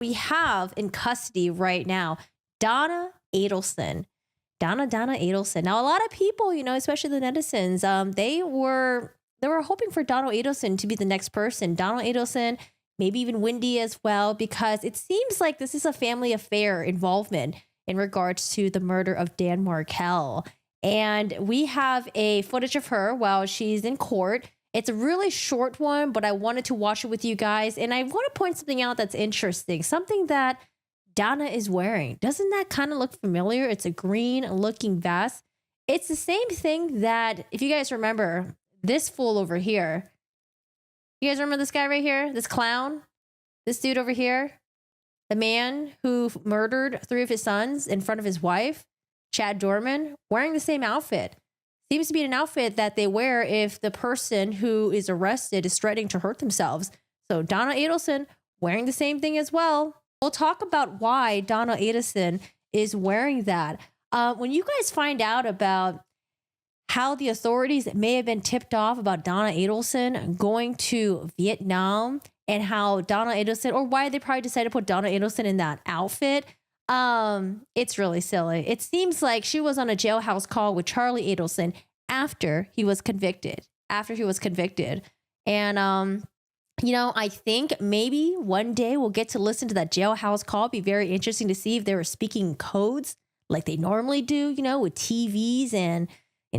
We have in custody right now Donna Adelson. Donna Adelson. Now, a lot of people, especially the netizens, they were hoping for Donna Adelson to be the next person. Donna Adelson, maybe even Wendy as well, because it seems like this is a family affair involvement in regards to the murder of Dan Markel. And we have a footage of her while she's in court. It's a really short one, but I wanted to watch it with you guys. And I want to point something out that's interesting. Something that Donna is wearing. Doesn't that kind of look familiar? It's a green looking vest. It's the same thing that, if you guys remember, this fool over here. You guys remember this guy right here? This clown? This dude over here? The man who murdered 3 of his sons in front of his wife, Chad Dorman, wearing the same outfit. Seems to be an outfit that they wear if the person who is arrested is threatening to hurt themselves. So Donna Adelson wearing the same thing as well. We'll talk about why Donna Adelson is wearing that. When you guys find out about how the authorities may have been tipped off about Donna Adelson going to Vietnam and how Donna Adelson, or why they probably decided to put Donna Adelson in that outfit, it's really silly. It seems like she was on a jailhouse call with Charlie Adelson after he was convicted. And, I think maybe one day we'll get to listen to that jailhouse call. It'd be very interesting to see if they were speaking codes like they normally do, with TVs and,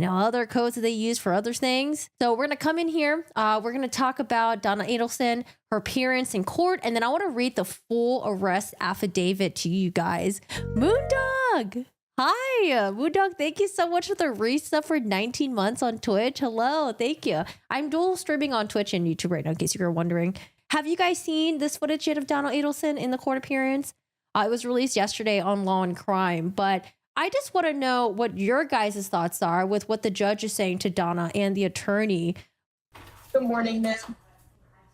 other codes that they use for other things. So we're going to come in here. We're going to talk about Donna Adelson, her appearance in court. And then I want to read the full arrest affidavit to you guys. Moondog. Hi, Moondog. Thank you so much for the resub for 19 months on Twitch. Hello. Thank you. I'm dual streaming on Twitch and YouTube right now, in case you were wondering. Have you guys seen this footage yet of Donna Adelson in the court appearance? It was released yesterday on Law and Crime, but I just want to know what your guys' thoughts are with what the judge is saying to Donna and the attorney. Good morning, ma'am.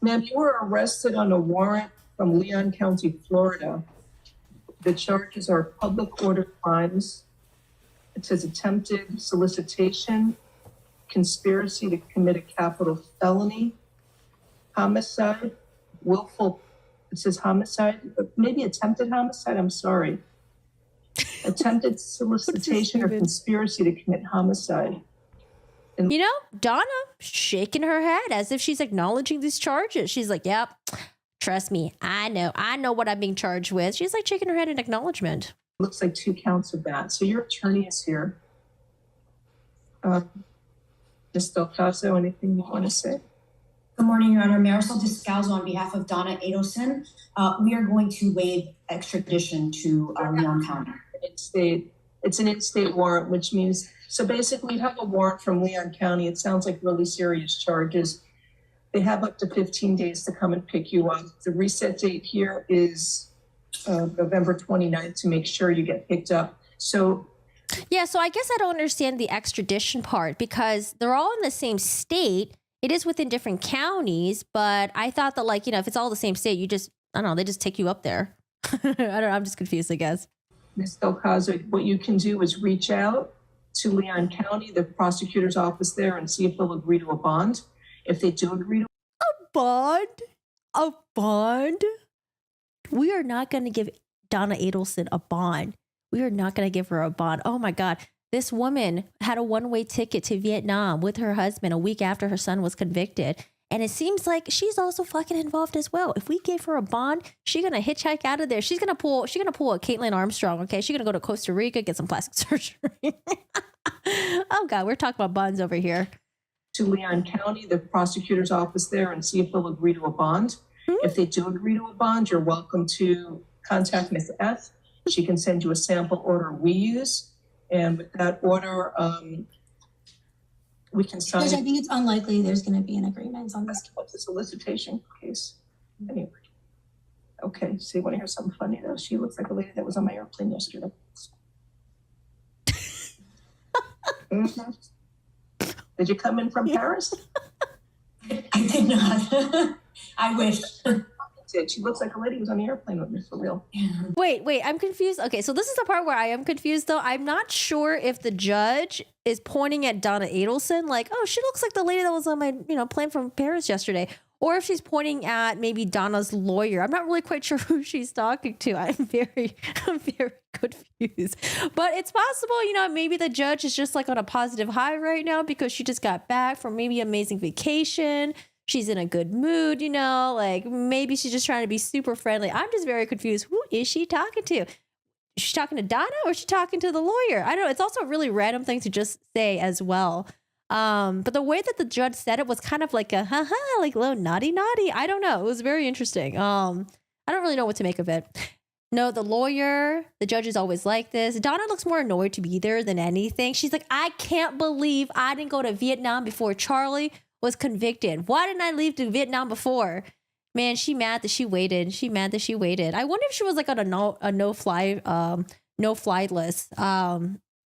Ma'am, you were arrested on a warrant from Leon County, Florida. The charges are public order crimes. It says attempted solicitation, conspiracy to commit a capital felony, homicide, willful, it says homicide, maybe attempted homicide, I'm sorry. Attempted solicitation or conspiracy to commit homicide. And Donna shaking her head as if she's acknowledging these charges. She's like, yep, trust me. I know what I'm being charged with. She's like shaking her head in acknowledgement. Looks like 2 counts of that. So your attorney is here. Ms. Del Caso, anything you want to say? Good morning, Your Honor. Marisol Descalzo on behalf of Donna Adelson. We are going to waive extradition to Leon County. It's an in-state warrant, which means, so basically you have a warrant from Leon County. It sounds like really serious charges. They have up to 15 days to come and pick you up. The reset date here is November 29th to make sure you get picked up. So I guess I don't understand the extradition part because they're all in the same state. It is within different counties, but I thought that if it's all the same state, they just take you up there. I'm just confused, I guess. Ms. Del Caso, what you can do is reach out to Leon County, the prosecutor's office there, and see if they'll agree to a bond. If they do agree to a bond, we are not going to give Donna Adelson a bond. We are not going to give her a bond. Oh my God. This woman had a one-way ticket to Vietnam with her husband a week after her son was convicted. And it seems like she's also fucking involved as well. If we gave her a bond, she's going to hitchhike out of there. She's going to pull a Caitlin Armstrong, okay? She's going to go to Costa Rica, get some plastic surgery. Oh God, we're talking about bonds over here. To Leon County, the prosecutor's office there, and see if they'll agree to a bond. If they do agree to a bond, you're welcome to contact Ms. F. She can send you a sample order we use. And with that order, we can sign. Judge, I think it's unlikely there's going to be an agreement on this. What's the solicitation case? Anyway. Okay, so you want to hear something funny though? She looks like a lady that was on my airplane yesterday. Mm-hmm. Did you come in from Paris? I did not. I wish. She looks like a lady who was on the airplane with me, for real. Wait, I'm confused. Okay, so this is the part where I am confused, though. I'm not sure if the judge is pointing at Donna Adelson, like, oh, she looks like the lady that was on my, plane from Paris yesterday. or if she's pointing at maybe Donna's lawyer. I'm not really quite sure who she's talking to. I'm very confused. But it's possible, you know, maybe the judge is just like on a positive high right now because she just got back from maybe an amazing vacation. She's in a good mood, you know, like maybe she's just trying to be super friendly. I'm just very confused. Who is she talking to? Is she talking to Donna or is she talking to the lawyer? I don't know. It's also a really random thing to just say as well. But the way that the judge said it was kind of like a haha, like little naughty. I don't know. It was very interesting. I don't really know what to make of it. No, the lawyer, the judge is always like this. Donna looks more annoyed to be there than anything. She's like, I can't believe I didn't go to Vietnam before Charlie was convicted. Why didn't I leave to Vietnam before? Man, she mad that she waited. I wonder if she was like on a no fly list.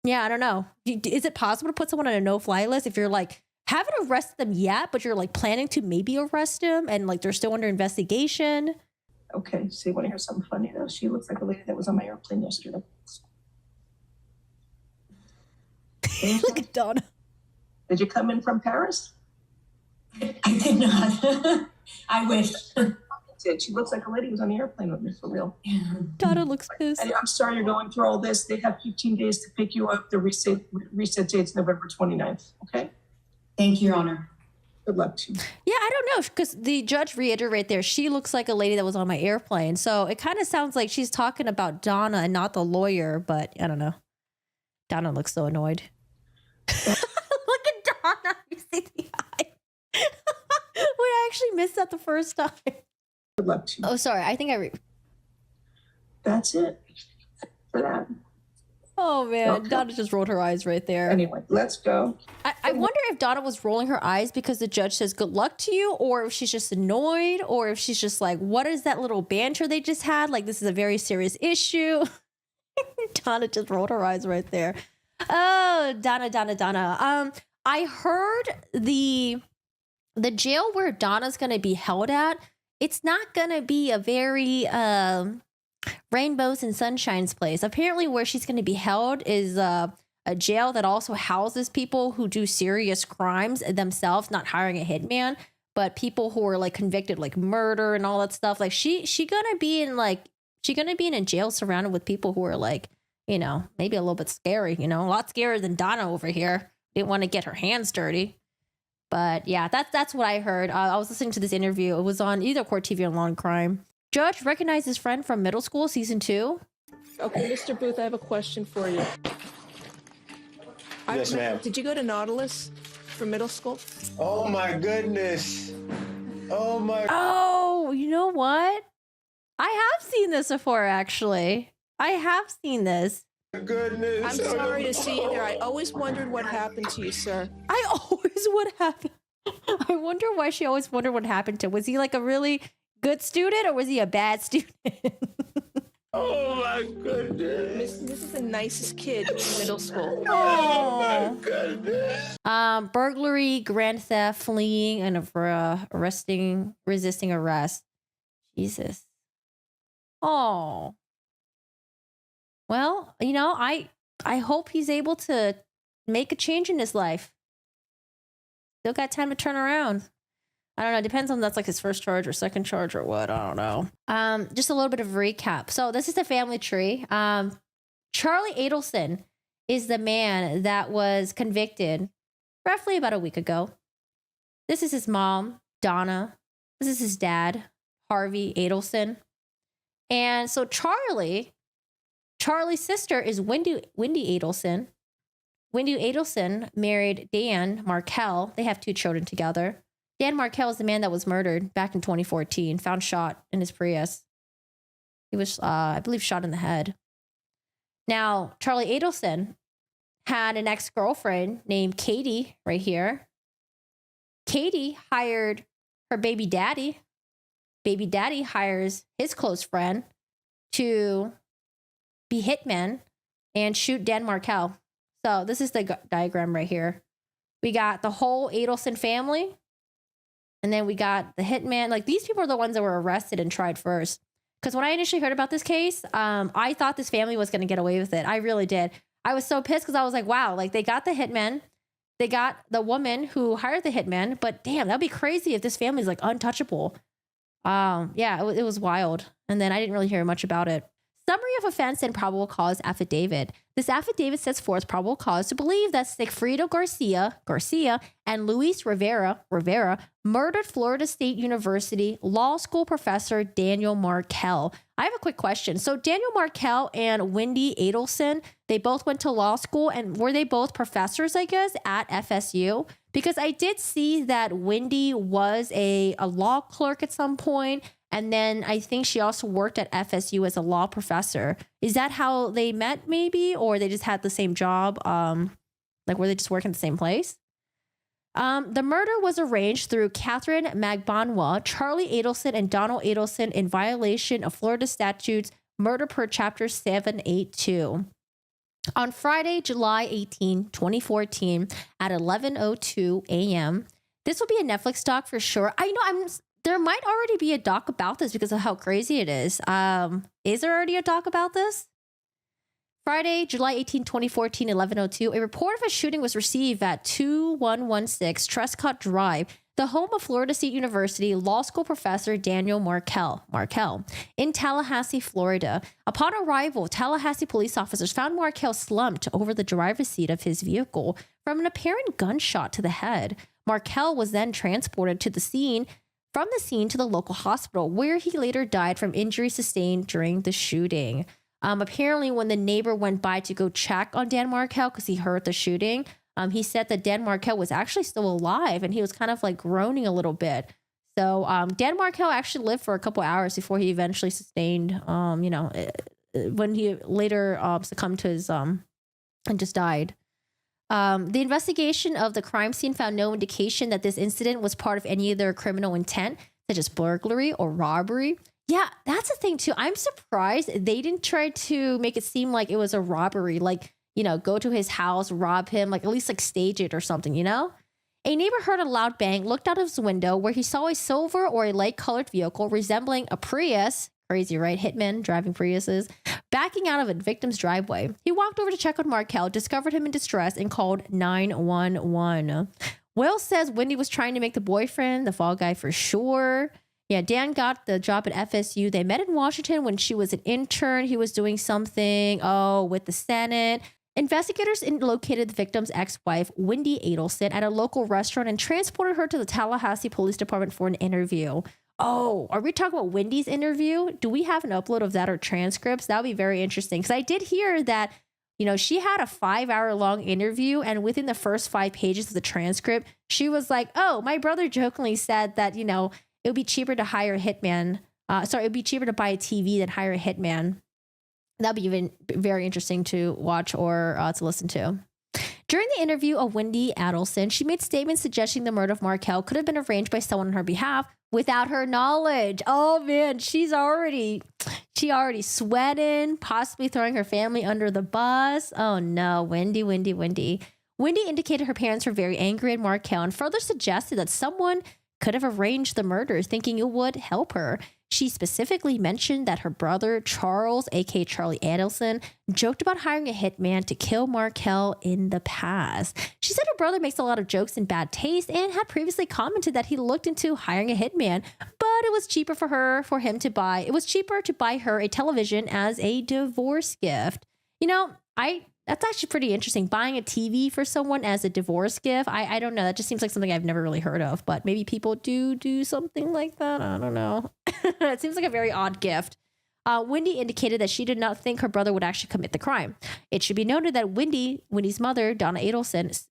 Yeah, I don't know. Is it possible to put someone on a no-fly list if you're like, haven't arrested them yet, but you're like planning to maybe arrest them and like they're still under investigation? Okay, so you want to hear something funny though? She looks like a lady that was on my airplane yesterday. Look at Donna. Did you come in from Paris? I did not. I wish. She looks like a lady who was on the airplane with me, for real. Donna looks pissed. And I'm sorry you're going through all this. They have 15 days to pick you up. The reset date's November 29th, okay? Thank you, Your Honor. Good luck to you. Yeah, I don't know, because the judge reiterated there, she looks like a lady that was on my airplane. So it kind of sounds like she's talking about Donna and not the lawyer, but I don't know. Donna looks so annoyed. Look at Donna. You see the eye. Wait, I actually missed that the first time. Good luck to you. Oh, sorry. I think That's it for that. Oh, man. Okay. Donna just rolled her eyes right there. Anyway, let's go. I wonder if Donna was rolling her eyes because the judge says good luck to you, or if she's just annoyed, or if she's just like, what is that little banter they just had? Like, this is a very serious issue. Donna just rolled her eyes right there. Oh, Donna. I heard the jail where Donna's going to be held at, it's not going to be a very rainbows and sunshines place. Apparently where she's going to be held is a jail that also houses people who do serious crimes themselves, not hiring a hitman, but people who are like convicted, like murder and all that stuff. Like she gonna be in a jail surrounded with people who are like, you know, maybe a little bit scary, you know, a lot scarier than Donna over here. Didn't want to get her hands dirty. But yeah, that's what I heard. I was listening to this interview. It was on either Court TV or Law & Crime. Judge recognized his friend from middle school, season 2. Okay, Mr. Booth, I have a question for you. Yes, ma'am. Did you go to Nautilus for middle school? Oh my goodness. Oh, you know what? I have seen this before, actually. I have seen this. Goodness. I'm sorry to see you there. I always wondered what happened to you, sir. I wonder why she always wondered what happened to him. Was he like a really good student or was he a bad student? Oh my goodness. This is the nicest kid in middle school. Oh my goodness. Burglary, grand theft, fleeing, and resisting arrest. Jesus. Oh. Well, you know, I hope he's able to make a change in his life. Still got time to turn around. I don't know. It depends on that's like his first charge or second charge or what. I don't know. Just a little bit of recap. So this is the family tree. Charlie Adelson is the man that was convicted roughly about a week ago. This is his mom, Donna. This is his dad, Harvey Adelson. And so Charlie's sister is Wendy Adelson. Wendy Adelson married Dan Markel. They have 2 children together. Dan Markel is the man that was murdered back in 2014, found shot in his Prius. He was, I believe, shot in the head. Now, Charlie Adelson had an ex-girlfriend named Katie right here. Katie hired her baby daddy. Baby daddy hires his close friend to be hitman and shoot Dan Markel. So this is the diagram right here. We got the whole Adelson family. And then we got the hitman. Like, these people are the ones that were arrested and tried first. Because when I initially heard about this case, I thought this family was going to get away with it. I really did. I was so pissed because I was like, wow, like they got the hitman. They got the woman who hired the hitman, but damn, that'd be crazy if this family's like untouchable. Yeah, it was wild. And then I didn't really hear much about it. Summary of offense and probable cause affidavit. This affidavit sets forth probable cause to believe that Sigfrido Garcia and Luis Rivera murdered Florida State University law school professor Daniel Markel. I have a quick question. So Daniel Markel and Wendy Adelson, they both went to law school, and were they both professors, I guess, at FSU? Because I did see that Wendy was a law clerk at some point. And then I think she also worked at FSU as a law professor. Is that how they met, maybe? Or they just had the same job? Like, were they just working at the same place? The murder was arranged through Catherine Magbanwa, Charlie Adelson, and Donna Adelson in violation of Florida statutes, murder per chapter 782. On Friday, July 18, 2014, at 11:02 a.m. This will be a Netflix doc for sure. I know there might already be a doc about this because of how crazy it is. Is there already a doc about this? Friday, July 18, 2014, 11:02, a report of a shooting was received at 2116 Trescott Drive, the home of Florida State University law school professor Daniel Markel in Tallahassee, Florida. Upon arrival, Tallahassee police officers found Markel slumped over the driver's seat of his vehicle from an apparent gunshot to the head. Markel was then transported from the scene to the local hospital, where he later died from injuries sustained during the shooting. Apparently, when the neighbor went by to go check on Dan Markel because he heard the shooting, he said that Dan Markel was actually still alive and he was kind of like groaning a little bit. So Dan Markel actually lived for a couple hours before he eventually sustained, when he later succumbed to his and just died. The investigation of the crime scene found no indication that this incident was part of any other criminal intent, such as burglary or robbery. Yeah, that's the thing too. I'm surprised they didn't try to make it seem like it was a robbery, like, go to his house, rob him, like at least like stage it or something, A neighbor heard a loud bang, looked out of his window where he saw a silver or a light colored vehicle resembling a Prius. Crazy, right? Hitmen driving Priuses, backing out of a victim's driveway. He walked over to check on Markel, discovered him in distress, and called 911. Will says Wendy was trying to make the boyfriend the fall guy for sure. Yeah, Dan got the job at FSU. They met in Washington when she was an intern. He was doing something, with the Senate. Investigators located the victim's ex-wife, Wendy Adelson, at a local restaurant and transported her to the Tallahassee Police Department for an interview. Oh, are we talking about Wendy's interview? Do we have an upload of that or transcripts? That would be very interesting. Because I did hear that, she had a 5-hour-long interview, and within the first 5 pages of the transcript, she was like, oh, my brother jokingly said that, it would be cheaper to hire a hitman. It would be cheaper to buy a TV than hire a hitman. That'd be even very interesting to watch or to listen to. During the interview of Wendy Adelson, she made statements suggesting the murder of Markel could have been arranged by someone on her behalf without her knowledge. Oh man, she already sweating, possibly throwing her family under the bus. Oh no, Wendy. Wendy indicated her parents were very angry at Markel and further suggested that someone could have arranged the murder, thinking it would help her. She specifically mentioned that her brother, Charles, aka Charlie Adelson, joked about hiring a hitman to kill Markel in the past. She said her brother makes a lot of jokes in bad taste and had previously commented that he looked into hiring a hitman, but it was cheaper to buy her a television as a divorce gift. That's actually pretty interesting. Buying a TV for someone as a divorce gift. I don't know. That just seems like something I've never really heard of, but maybe people do something like that. I don't know. It seems like a very odd gift. Wendy indicated that she did not think her brother would actually commit the crime. It should be noted that Wendy's mother, Donna Adelson,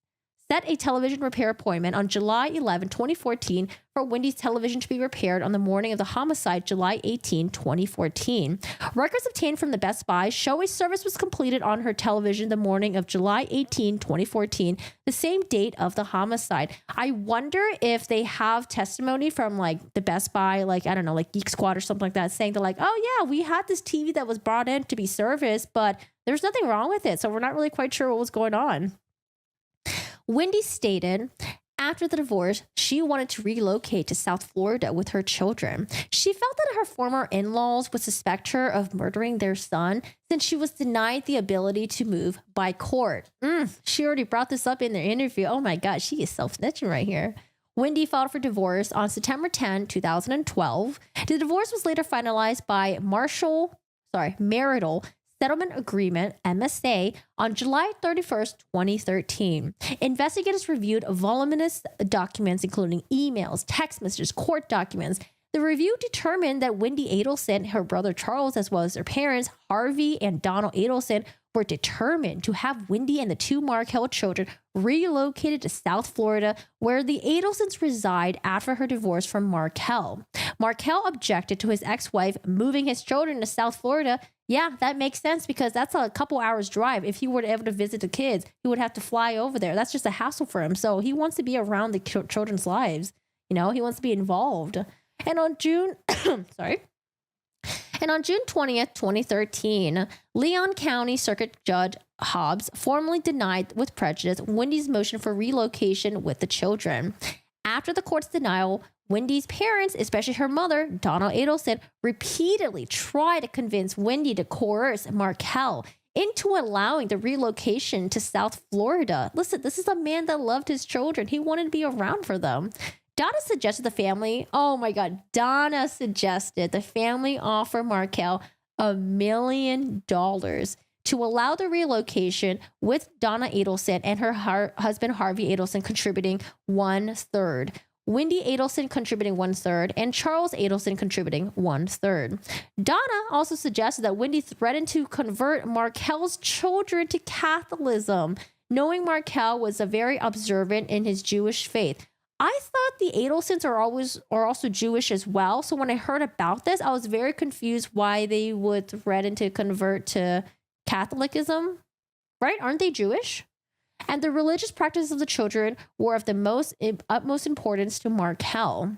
set a television repair appointment on July 11, 2014 for Wendy's television to be repaired on the morning of the homicide, July 18, 2014. Records obtained from the Best Buy show a service was completed on her television the morning of July 18, 2014, the same date of the homicide. I wonder if they have testimony from the Best Buy, Geek Squad or something like that, saying they're like, oh yeah, we had this TV that was brought in to be serviced, but there's nothing wrong with it. So we're not really quite sure what was going on. Wendy stated, After the divorce, she wanted to relocate to South Florida with her children. She felt that her former in-laws would suspect her of murdering their son since she was denied the ability to move by court. She already brought this up in their interview. Oh my God, she is self-snitching right here. Wendy filed for divorce on September 10, 2012. The divorce was later finalized by marital settlement agreement, MSA, on July 31st, 2013. Investigators reviewed voluminous documents, including emails, text messages, court documents. The review determined that Wendy Adelson, her brother Charles, as well as their parents, Harvey and Donna Adelson, were determined to have Wendy and the two Markel children relocated to South Florida, where the Adelsons reside after her divorce from Markel. Markel objected to his ex-wife moving his children to South Florida. Yeah, that makes sense because that's a couple hours drive. If he were able to visit the kids, he would have to fly over there. That's just a hassle for him. So he wants to be around the children's lives. You know, he wants to be involved. And on June 20th, 2013, Leon County Circuit Judge Hobbs formally denied with prejudice Wendy's motion for relocation with the children. After the court's denial, Wendy's parents, especially her mother, Donna Adelson, repeatedly tried to convince Wendy to coerce Markel into allowing the relocation to South Florida. Listen, this is a man that loved his children. He wanted to be around for them. Donna suggested the family offer Markel $1 million to allow the relocation, with Donna Adelson and her husband Harvey Adelson contributing 1/3. Wendy Adelson contributing 1/3, and Charles Adelson contributing 1/3. Donna also suggested that Wendy threatened to convert Markel's children to Catholicism, knowing Markel was very observant in his Jewish faith. I thought the Adelsons are also Jewish as well. So when I heard about this, I was very confused why they would threaten to convert to Catholicism, right? Aren't they Jewish? And the religious practices of the children were of the utmost importance to Markel.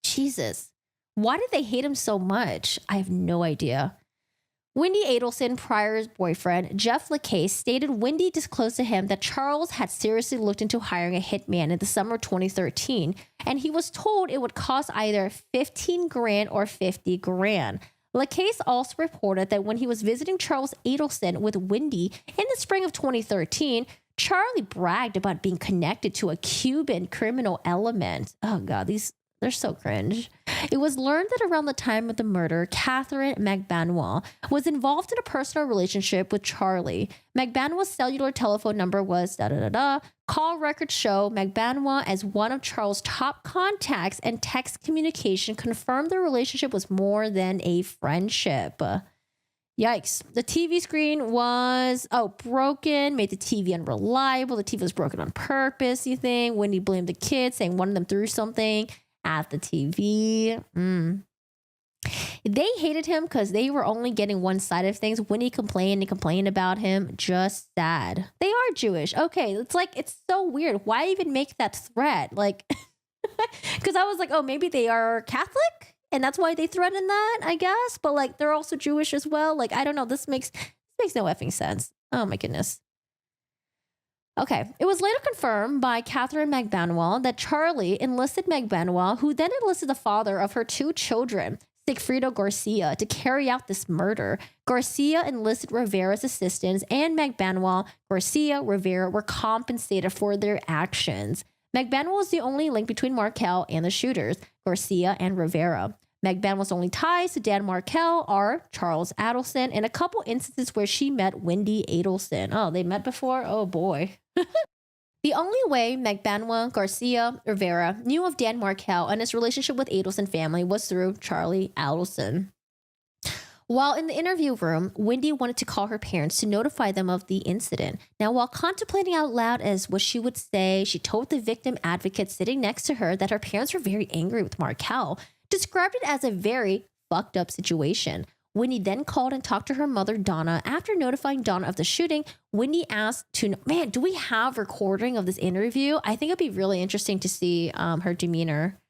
Jesus, why did they hate him so much? I have no idea. Wendy Adelson, prior boyfriend, Jeff LaCase, stated Wendy disclosed to him that Charles had seriously looked into hiring a hitman in the summer of 2013, and he was told it would cost either $15,000 or $50,000. LaCase also reported that when he was visiting Charles Adelson with Wendy in the spring of 2013, Charlie bragged about being connected to a Cuban criminal element. Oh God, they're so cringe. It was learned that around the time of the murder, Catherine McBanwell was involved in a personal relationship with Charlie. McBanwell's cellular telephone number was Call records show McBanwell as one of Charles' top contacts, and text communication confirmed the relationship was more than a friendship. Yikes. The TV screen was, broken, made the TV unreliable. The TV was broken on purpose, you think? Wendy blamed the kids, saying one of them threw something at the TV. They hated him because they were only getting one side of things. Wendy complained about him. Just sad. They are Jewish. Okay, it's so weird. Why even make that threat? Because I was like, oh, maybe they are Catholic and that's why they threatened that, I guess. But they're also Jewish as well. I don't know. This makes no effing sense. Oh my goodness. Okay, it was later confirmed by Catherine McBanwell that Charlie enlisted McBanwell, who then enlisted the father of her two children, Sigfrido Garcia, to carry out this murder. Garcia enlisted Rivera's assistance, and McBanwell, Garcia, Rivera were compensated for their actions. McBanwell was the only link between Markel and the shooters, Garcia and Rivera. McBanwell's only ties to Dan Markel are Charles Adelson and a couple instances where she met Wendy Adelson. Oh, they met before? Oh boy. The only way McBanwell, Garcia, Rivera knew of Dan Markel and his relationship with Adelson family was through Charlie Adelson. While in the interview room, Wendy wanted to call her parents to notify them of the incident. Now, while contemplating out loud as what she would say, she told the victim advocate sitting next to her that her parents were very angry with Markel, described it as a very fucked up situation. Wendy then called and talked to her mother, Donna. After notifying Donna of the shooting, Wendy asked do we have recording of this interview? I think it'd be really interesting to see her demeanor.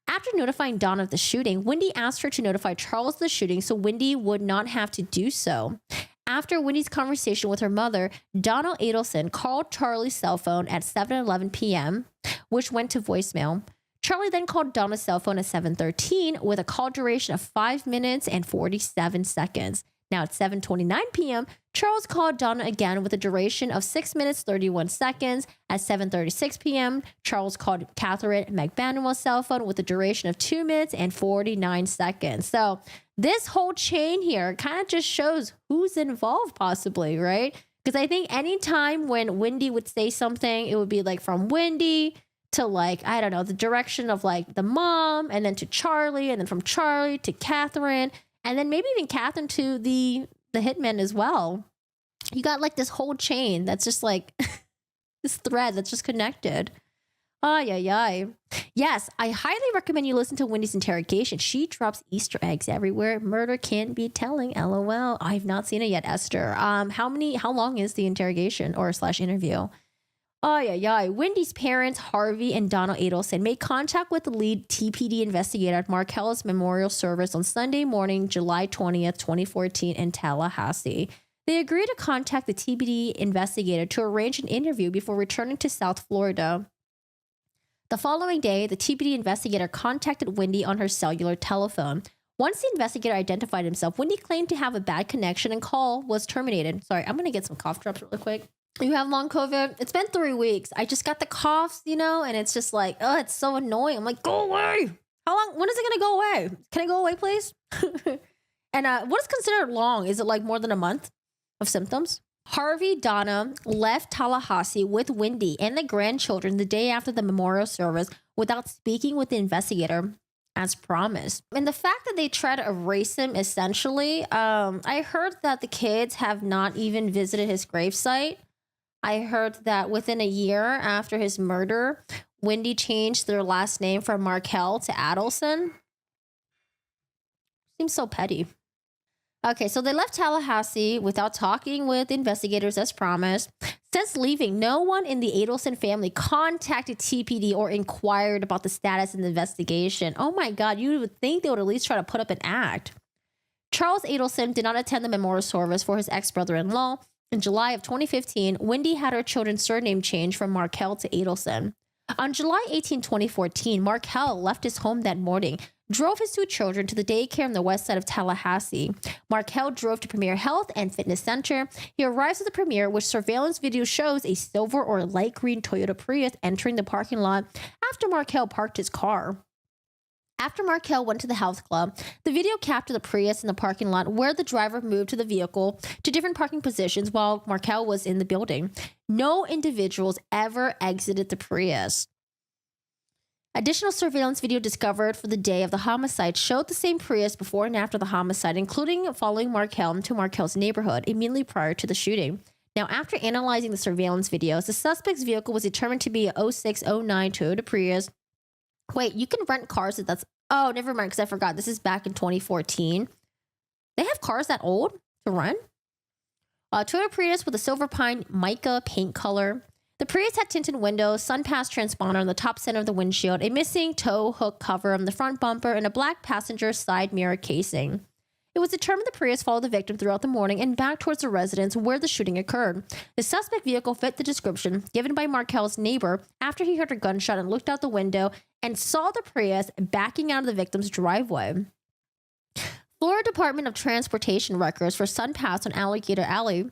After notifying Donna of the shooting, Wendy asked her to notify Charles of the shooting so Wendy would not have to do so. After Wendy's conversation with her mother, Donna Adelson called Charlie's cell phone at 7:11 p.m., which went to voicemail. Charlie then called Donna's cell phone at 7:13 with a call duration of 5 minutes and 47 seconds. Now at 7:29 p.m., Charles called Donna again with a duration of 6 minutes 31 seconds. At 7:36 p.m., Charles called Catherine McBanuel's cell phone with a duration of 2 minutes and 49 seconds. So this whole chain here kind of just shows who's involved possibly, right? Because I think anytime when Wendy would say something, it would be like from Wendy to like, I don't know, the direction of like the mom, and then to Charlie, and then from Charlie to Catherine, and then maybe even Catherine to the hitman as well. You got like this whole chain that's just like this thread that's just connected. Ay, ay, ay. Yes, I highly recommend you listen to Wendy's interrogation. She drops Easter eggs everywhere. Murder can't be telling. LOL. I've not seen it yet, Esther. How long is the interrogation or / interview? Ay, ay, ay. Wendy's parents, Harvey and Donna Adelson, made contact with the lead TPD investigator at Markel's memorial service on Sunday morning, July 20th, 2014 in Tallahassee. They agreed to contact the TPD investigator to arrange an interview before returning to South Florida. The following day, the TPD investigator contacted Wendy on her cellular telephone. Once the investigator identified himself, Wendy claimed to have a bad connection and call was terminated. Sorry, I'm going to get some cough drops really quick. You have long COVID? It's been 3 weeks. I just got the coughs, and it's just like, oh, it's so annoying. I'm like, go away. How long? When is it going to go away? Can it go away, please? And what is considered long? Is it like more than a month of symptoms? Harvey Donna left Tallahassee with Wendy and the grandchildren the day after the memorial service without speaking with the investigator as promised. And the fact that they try to erase him essentially, I heard that the kids have not even visited his gravesite. I heard that within a year after his murder, Wendy changed their last name from Markel to Adelson. Seems so petty. Okay, so they left Tallahassee without talking with investigators as promised. Since leaving, no one in the Adelson family contacted TPD or inquired about the status of the investigation. Oh my God, you would think they would at least try to put up an act. Charles Adelson did not attend the memorial service for his ex-brother-in-law. In July of 2015, Wendy had her children's surname changed from Markel to Adelson. On July 18, 2014, Markel left his home that morning, drove his 2 children to the daycare on the west side of Tallahassee. Markel drove to Premier Health and Fitness Center. He arrives at the Premier, which surveillance video shows a silver or light green Toyota Prius entering the parking lot after Markel parked his car. After Markel went to the health club, the video captured the Prius in the parking lot where the driver moved to the vehicle to different parking positions while Markel was in the building. No individuals ever exited the Prius. Additional surveillance video discovered for the day of the homicide showed the same Prius before and after the homicide, including following Markel to Markel's neighborhood immediately prior to the shooting. Now, after analyzing the surveillance videos, the suspect's vehicle was determined to be a 0609 Toyota Prius. Wait, you can rent cars that's... Oh, never mind, because I forgot. This is back in 2014. They have cars that old to rent? Toyota Prius with a silver pine mica paint color. The Prius had tinted windows, sun pass transponder on the top center of the windshield, a missing tow hook cover on the front bumper, and a black passenger side mirror casing. It was determined the Prius followed the victim throughout the morning and back towards the residence where the shooting occurred. The suspect vehicle fit the description given by Markel's neighbor after he heard a gunshot and looked out the window and saw the Prius backing out of the victim's driveway. Florida Department of Transportation records for Sun Pass on Alligator Alley,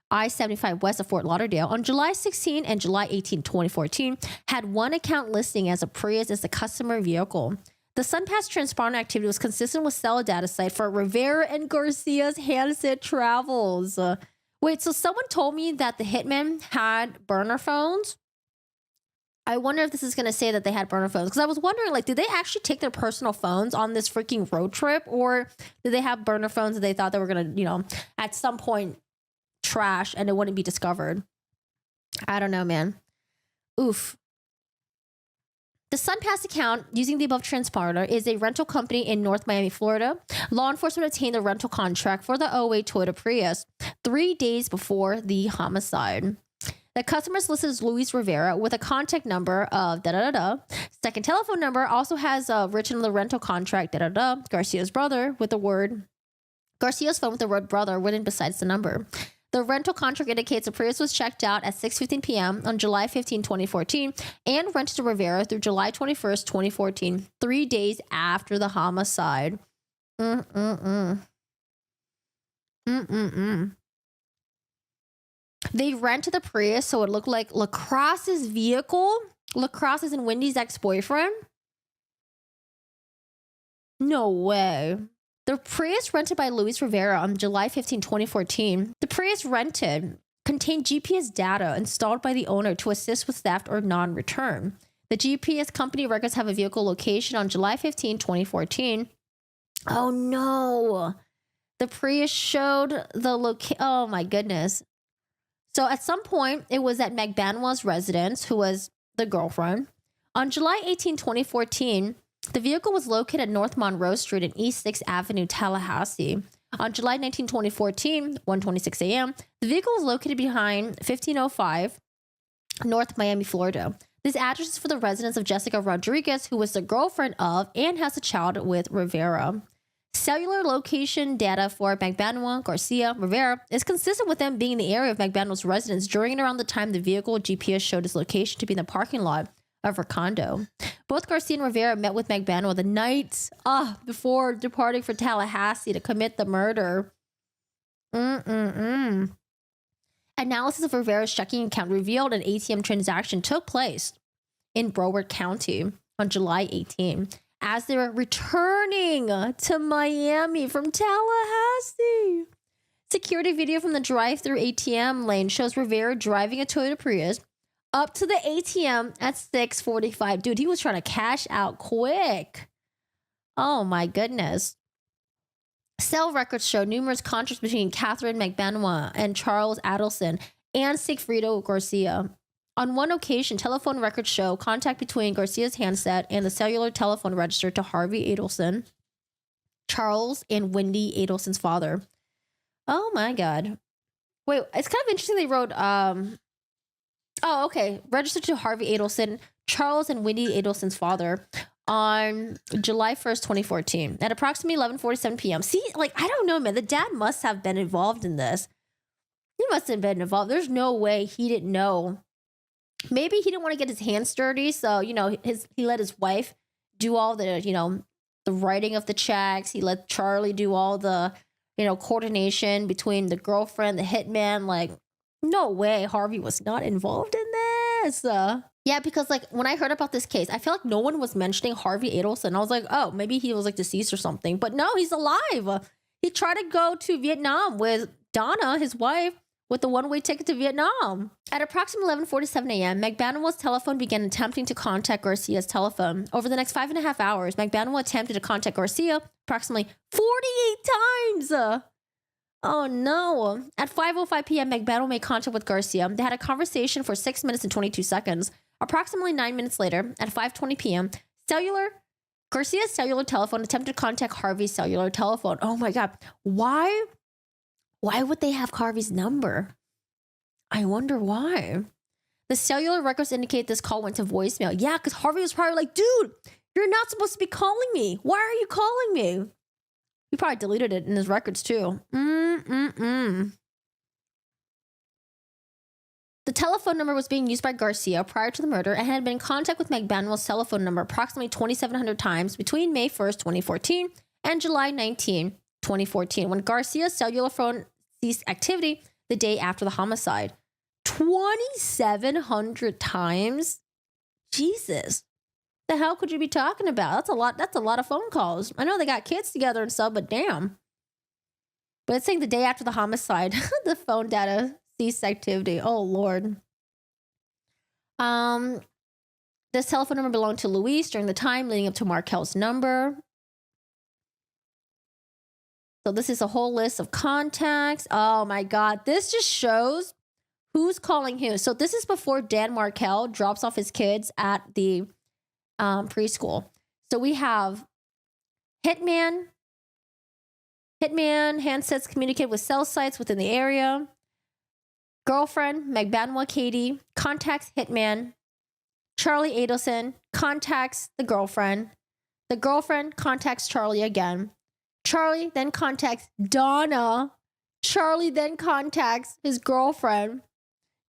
I-75 west of Fort Lauderdale, on July 16 and July 18, 2014, had one account listing as a Prius as the customer vehicle. The SunPass transponder activity was consistent with cell data site for Rivera and Garcia's handset travels. Wait, so someone told me that the hitmen had burner phones? I wonder if this is going to say that they had burner phones. Because I was wondering, like, did they actually take their personal phones on this freaking road trip? Or did they have burner phones that they thought they were going to, at some point trash and it wouldn't be discovered? I don't know, man. Oof. The SunPass account using the above transponder is a rental company in North Miami, Florida. Law enforcement obtained the rental contract for the 08 Toyota Prius 3 days before the homicide. The customer's listed as Luis Rivera with a contact number of da-da-da-da. Second telephone number also has written on the rental contract da-da-da, Garcia's brother, with the word Garcia's phone with the road brother wouldn't besides the number. The rental contract indicates the Prius was checked out at 6:15 p.m. on July 15, 2014, and rented to Rivera through July 21st, 2014, 3 days after the homicide. They rented the Prius so it looked like Lacrosse's vehicle. Lacrosse is in Wendy's ex-boyfriend. No way. The Prius rented by Luis Rivera on July 15, 2014. The Prius rented contained GPS data installed by the owner to assist with theft or non-return. The GPS company records have a vehicle location on July 15, 2014. Oh no. The Prius showed the location. Oh my goodness. So at some point, it was at Magbanwa's residence, who was the girlfriend. On July 18, 2014, the vehicle was located at North Monroe Street and East 6th Avenue, Tallahassee. On July 19, 2014, 1:26 a.m., the vehicle was located behind 1505 North Miami, Florida. This address is for the residence of Jessica Rodriguez, who was the girlfriend of and has a child with Rivera. Cellular location data for Magbanwa, Garcia, Rivera is consistent with them being in the area of Magbanwa's residence during and around the time the vehicle GPS showed its location to be in the parking lot of her condo. Both Garcia and Rivera met with Magbanwa the night before departing for Tallahassee to commit the murder. Analysis of Rivera's checking account revealed an ATM transaction took place in Broward County on July 18 as they were returning to Miami from Tallahassee. Security video from the drive-through ATM lane shows Rivera driving a Toyota Prius up to the ATM at 6:45. Dude, he was trying to cash out quick. Oh my goodness. Cell records show numerous contacts between Catherine Magbanwa and Charles Adelson and Sigfrido Garcia. On one occasion, telephone records show contact between Garcia's handset and the cellular telephone register to Harvey Adelson, Charles and Wendy Adelson's father. Oh my God. Wait, it's kind of interesting they wrote, registered to Harvey Adelson, Charles and Wendy Adelson's father on July 1st, 2014 at approximately 11:47 p.m. See, like, I don't know, man. The dad must have been involved in this. He must have been involved. There's no way he didn't know. Maybe he didn't want to get his hands dirty. So, he let his wife do all the, the writing of the checks. He let Charlie do all the, coordination between the girlfriend, the hitman. Like, no way Harvey was not involved in this. Yeah, because when I heard about this case, I feel like no one was mentioning Harvey Adelson. I was like, oh, maybe he was deceased or something. But no, he's alive. He tried to go to Vietnam with Donna, his wife, with the one-way ticket to Vietnam. At approximately 11:47 a.m., Magbanwa's telephone began attempting to contact Garcia's telephone. Over the next 5.5 hours, Magbanwa attempted to contact Garcia approximately 48 times. Oh no. At 5:05 p.m., Magbanwa made contact with Garcia. They had a conversation for 6 minutes and 22 seconds. Approximately 9 minutes later, at 5:20 p.m., Garcia's cellular telephone attempted to contact Harvey's cellular telephone. Oh my God. Why would they have Harvey's number? I wonder why. The cellular records indicate this call went to voicemail. Yeah, because Harvey was probably like, dude, you're not supposed to be calling me. Why are you calling me? He probably deleted it in his records too. The telephone number was being used by Garcia prior to the murder and had been in contact with Magbanwa's telephone number approximately 2,700 times between May 1st, 2014 and July 19, 2014, when Garcia's cellular phone ceased activity the day after the homicide. 2,700 times? Jesus. The hell could you be talking about? That's a lot of phone calls. I know they got kids together and stuff, but damn. But it's saying the day after the homicide, the phone data ceased activity. Oh, Lord. This telephone number belonged to Luis during the time leading up to Markel's number. So this is a whole list of contacts. Oh my God. This just shows who's calling who. So this is before Dan Markel drops off his kids at the preschool. So we have hitman handsets communicate with cell sites within the area. Girlfriend, Magbanwa Katie, contacts hitman. Charlie Adelson contacts the girlfriend. The girlfriend contacts Charlie again. Charlie then contacts Donna. Charlie then contacts his girlfriend.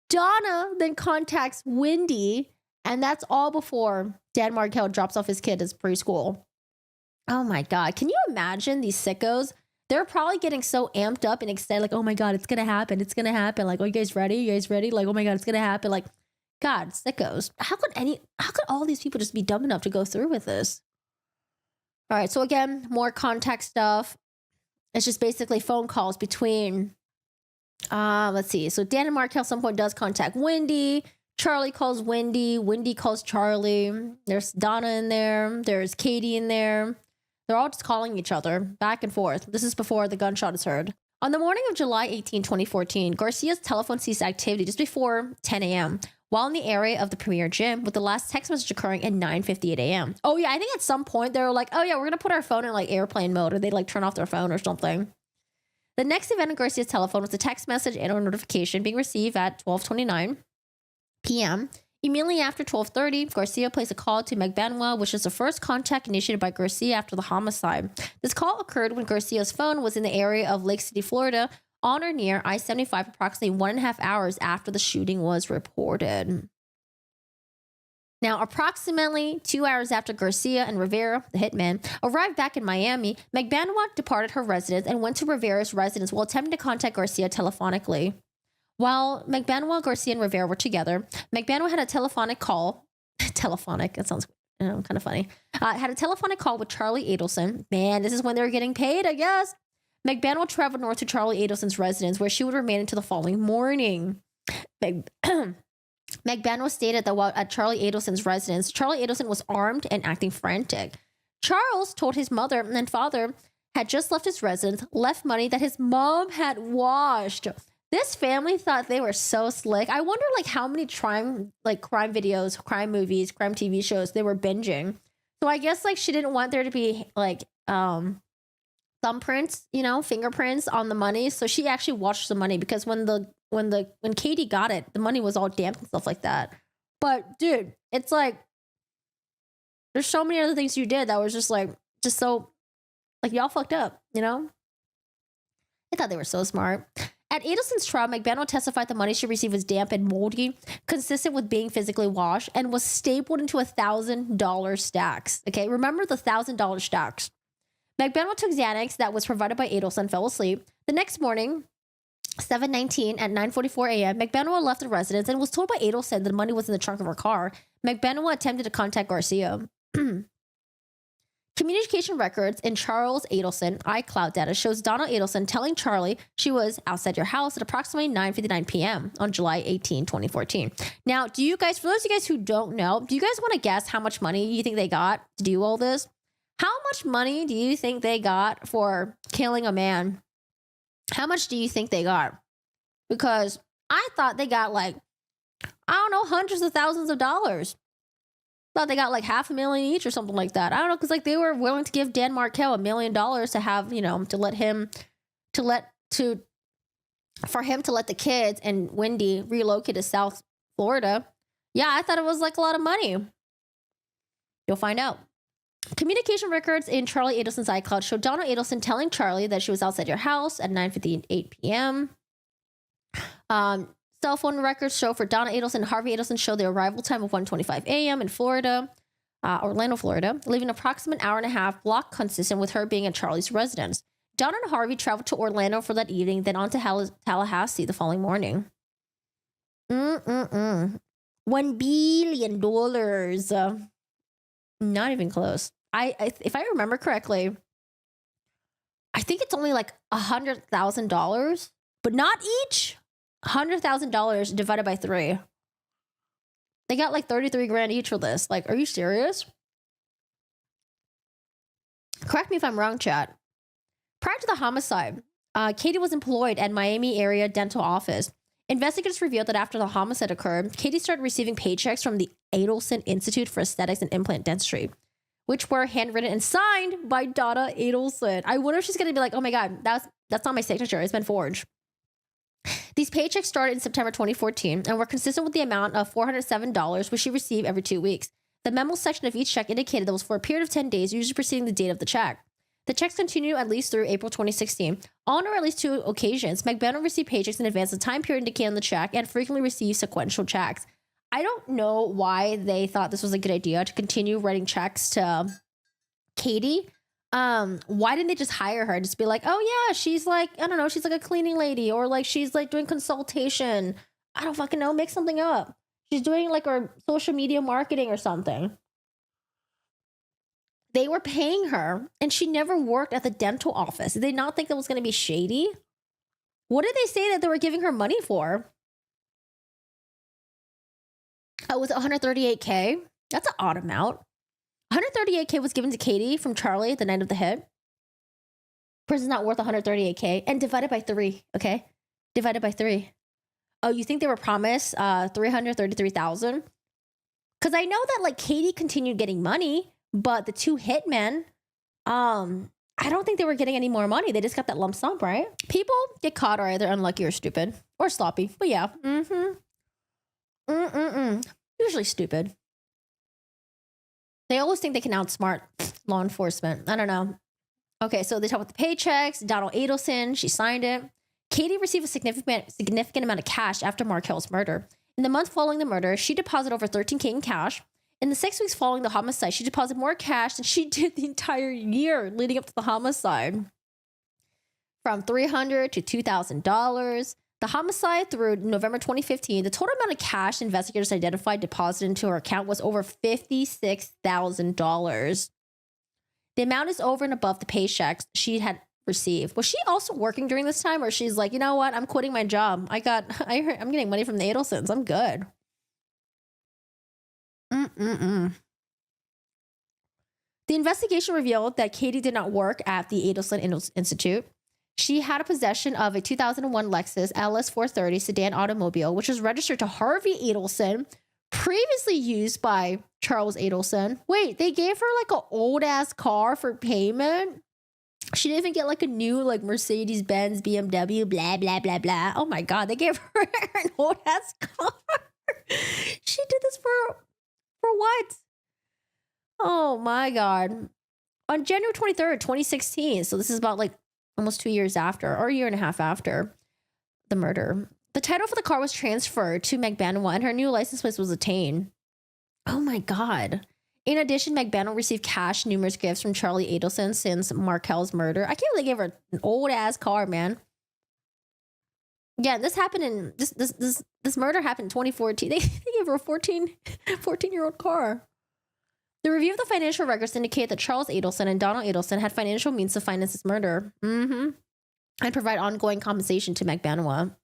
Donna then contacts Wendy. And that's all before Dan Markel drops off his kid at preschool. Oh my God. Can you imagine these sickos? They're probably getting so amped up and excited, like, oh my God, it's going to happen. It's going to happen. Like, oh, you guys ready? You guys ready? Like, oh my God, it's going to happen. Like, God, sickos. How could all these people just be dumb enough to go through with this? All right. So again, more contact stuff. It's just basically phone calls between, let's see. So Dan and Markel at some point does contact Wendy. Charlie calls Wendy. Wendy calls Charlie. There's Donna in there. There's Katie in there. They're all just calling each other back and forth. This is before the gunshot is heard. On the morning of July 18, 2014, Garcia's telephone ceased activity just before 10 a.m. while in the area of the Premier Gym, with the last text message occurring at 9:58 a.m. Oh yeah, I think at some point they were like, oh yeah, we're going to put our phone in like airplane mode, or they like turn off their phone or something. The next event on Garcia's telephone was a text message and a notification being received at 12:29 p.m. Immediately after 12:30, Garcia placed a call to Meg Benoit, which is the first contact initiated by Garcia after the homicide. This call occurred when Garcia's phone was in the area of Lake City, Florida, on or near I-75, approximately 1.5 hours after the shooting was reported. Now, approximately 2 hours after Garcia and Rivera, the hitman, arrived back in Miami, Meg Benoit departed her residence and went to Rivera's residence while attempting to contact Garcia telephonically. While Meg Benoit, Garcia, and Rivera were together, Meg Benoit had a telephonic call. Telephonic, that sounds kind of funny. Had a telephonic call with Charlie Adelson. Man, this is when they were getting paid, I guess. Meg Benoit traveled north to Charlie Adelson's residence, where she would remain until the following morning. Meg Benoit stated that while at Charlie Adelson's residence, Charlie Adelson was armed and acting frantic. Charles told his mother and father had just left his residence, left money that his mom had washed. This family thought they were so slick. I wonder like how many crime videos, crime movies, crime TV shows they were binging. So I guess like she didn't want there to be like thumbprints, fingerprints on the money. So she actually watched the money, because when Katie got it, the money was all damp and stuff like that. But dude, it's like there's so many other things you did that was just so y'all fucked up, I thought they were so smart. At Adelson's trial, Meg Benoit testified the money she received was damp and moldy, consistent with being physically washed, and was stapled into $1,000 stacks. Okay, remember the $1,000 stacks. Meg Benoit took Xanax that was provided by Adelson, fell asleep. The next morning, 7:19 at 9:44 a.m., Meg Benoit left the residence and was told by Adelson that the money was in the trunk of her car. Meg Benoit attempted to contact Garcia. Communication records in Charles Adelson iCloud data shows Donna Adelson telling Charlie she was outside your house at approximately 9:59 p.m. on July 18, 2014. Now, for those of you guys who don't know, do you guys want to guess how much money you think they got to do all this? How much money do you think they got for killing a man? How much do you think they got? Because I thought they got hundreds of thousands of dollars. Thought they got like $500,000 each or something like that. I don't know, because they were willing to give Dan Markel $1 million to have, for him to let the kids and Wendy relocate to South Florida. Yeah, I thought it was like a lot of money. You'll find out. Communication records in Charlie Adelson's iCloud show Donna Adelson telling Charlie that she was outside your house at 9:58 p.m. Cell phone records show for Donna Adelson and Harvey Adelson show the arrival time of 1:25 a.m. in Florida, Orlando, Florida, leaving an approximate hour and a half block consistent with her being at Charlie's residence. Donna and Harvey traveled to Orlando for that evening, then on to Tallahassee the following morning. $1 billion. Not even close. If I remember correctly, I think it's only like $100,000, but not each. $100,000 divided by 3. They got like 33 grand each for this. Like, are you serious? Correct me if I'm wrong, chat. Prior to the homicide, Katie was employed at Miami area dental office. Investigators revealed that after the homicide occurred, Katie started receiving paychecks from the Adelson Institute for Aesthetics and Implant Dentistry, which were handwritten and signed by Donna Adelson. I wonder if she's going to be like, oh my God, that's not my signature. It's been forged. These paychecks started in September 2014 and were consistent with the amount of $407, which she received every 2 weeks. The memo section of each check indicated that it was for a period of 10 days, usually preceding the date of the check. The checks continue at least through April 2016. On or at least 2 occasions, McBannon received paychecks in advance of the time period indicated on the check and frequently received sequential checks. I don't know why they thought this was a good idea to continue writing checks to Katie. Why didn't they just hire her? Just be like, oh yeah, she's like, I don't know, she's like a cleaning lady, or like she's like doing consultation. I don't fucking know, make something up. She's doing like her social media marketing or something. They were paying her and she never worked at the dental office. Did they not think that was going to be shady? What did they say that they were giving her money for? Oh, was it $138K? That's an odd amount. $138K was given to Katie from Charlie the night of the hit. Person's not worth $138K, and divided by 3, okay? Divided by 3. Oh, you think they were promised $333,000? Because I know that like Katie continued getting money, but the 2 hitmen, I don't think they were getting any more money. They just got that lump sum, right? People get caught are either unlucky or stupid or sloppy. But yeah, usually stupid. They always think they can outsmart law enforcement. I don't know. Okay, so they talk about the paychecks. Donna Adelson, she signed it. Katie received a significant amount of cash after Markel's murder. In the month following the murder, she deposited over $13K in cash. In the 6 weeks following the homicide, she deposited more cash than she did the entire year leading up to the homicide. From $300 to $2,000. The homicide through November 2015, the total amount of cash investigators identified deposited into her account was over $56,000. The amount is over and above the paychecks she had received. Was she also working during this time, or she's like, you know what? I'm quitting my job. I'm getting money from the Adelsons. I'm good. The investigation revealed that Katie did not work at the Adelson Institute. She had a possession of a 2001 Lexus LS 430 sedan automobile, which was registered to Harvey Adelson, previously used by Charles Adelson. Wait, they gave her like an old ass car for payment? She didn't even get like a new like Mercedes-Benz, BMW, blah, blah, blah, blah. Oh my God, they gave her an old ass car. She did this for what? Oh my God. On January 23rd, 2016, so this is about like almost 2 years after, or a year and a half after the murder, the title for the car was transferred to McBannon and her new license plate was obtained. Oh my God. In addition, McBannon received cash, numerous gifts from Charlie Adelson since Markel's murder. I can't believe they gave her an old ass car, man. Yeah, this happened in this murder happened in 2014. They gave her a 14-year-old car. The review of the financial records indicate that Charles Adelson and Donna Adelson had financial means to finance this murder. And provide ongoing compensation to McBannon.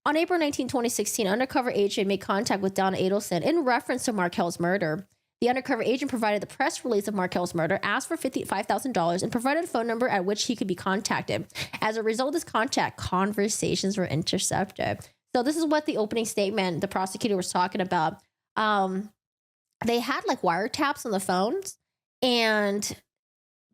On April 19, 2016, undercover agent made contact with Donna Adelson in reference to Markel's murder. The undercover agent provided the press release of Markel's murder, asked for $55,000, and provided a phone number at which he could be contacted. As a result of this contact, conversations were intercepted. So this is what the opening statement the prosecutor was talking about. They had like wiretaps on the phones, and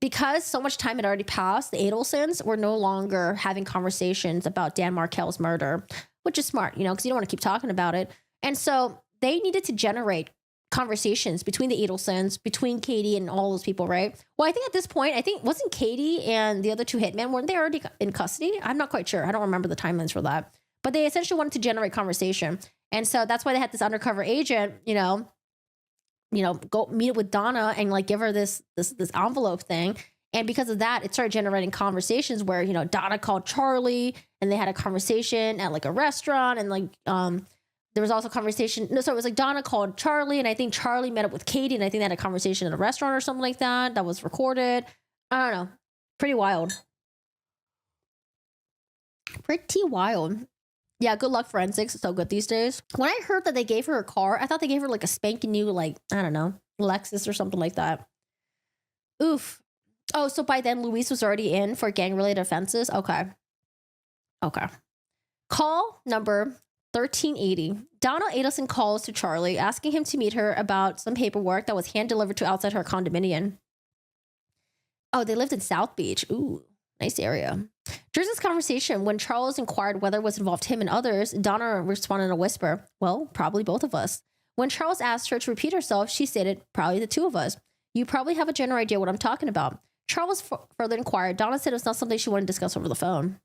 because so much time had already passed, the Adelsons were no longer having conversations about Dan Markel's murder, which is smart, you know, because you don't want to keep talking about it. And so they needed to generate conversations between the Adelsons, between Katie and all those people, right? Well, I think at this point, wasn't Katie and the other 2 hitmen, weren't they already in custody? I'm not quite sure. I don't remember the timelines for that. But they essentially wanted to generate conversation. And so that's why they had this undercover agent, you know, go meet with Donna and like give her this envelope thing. And because of that, it started generating conversations where, you know, Donna called Charlie and they had a conversation at like a restaurant, and like there was also conversation. No, so it was like Donna called Charlie, and I think Charlie met up with Katie, and I think they had a conversation at a restaurant or something like that. That was recorded. I don't know. Pretty wild. Pretty wild. Yeah, good luck forensics. It's so good these days. When I heard that they gave her a car, I thought they gave her like a spanking new, like, I don't know, Lexus or something like that. Oof. Oh, so by then Luis was already in for gang-related offenses? Okay. Call number 1380. Donna Adelson calls to Charlie, asking him to meet her about some paperwork that was hand-delivered to outside her condominium. Oh, they lived in South Beach. Ooh, nice area. During this conversation, when Charles inquired whether it was involved him and others, Donna responded in a whisper, well, probably both of us. When Charles asked her to repeat herself, she stated, probably the 2 of us. You probably have a general idea what I'm talking about. Charles further inquired. Donna said it was not something she wanted to discuss over the phone.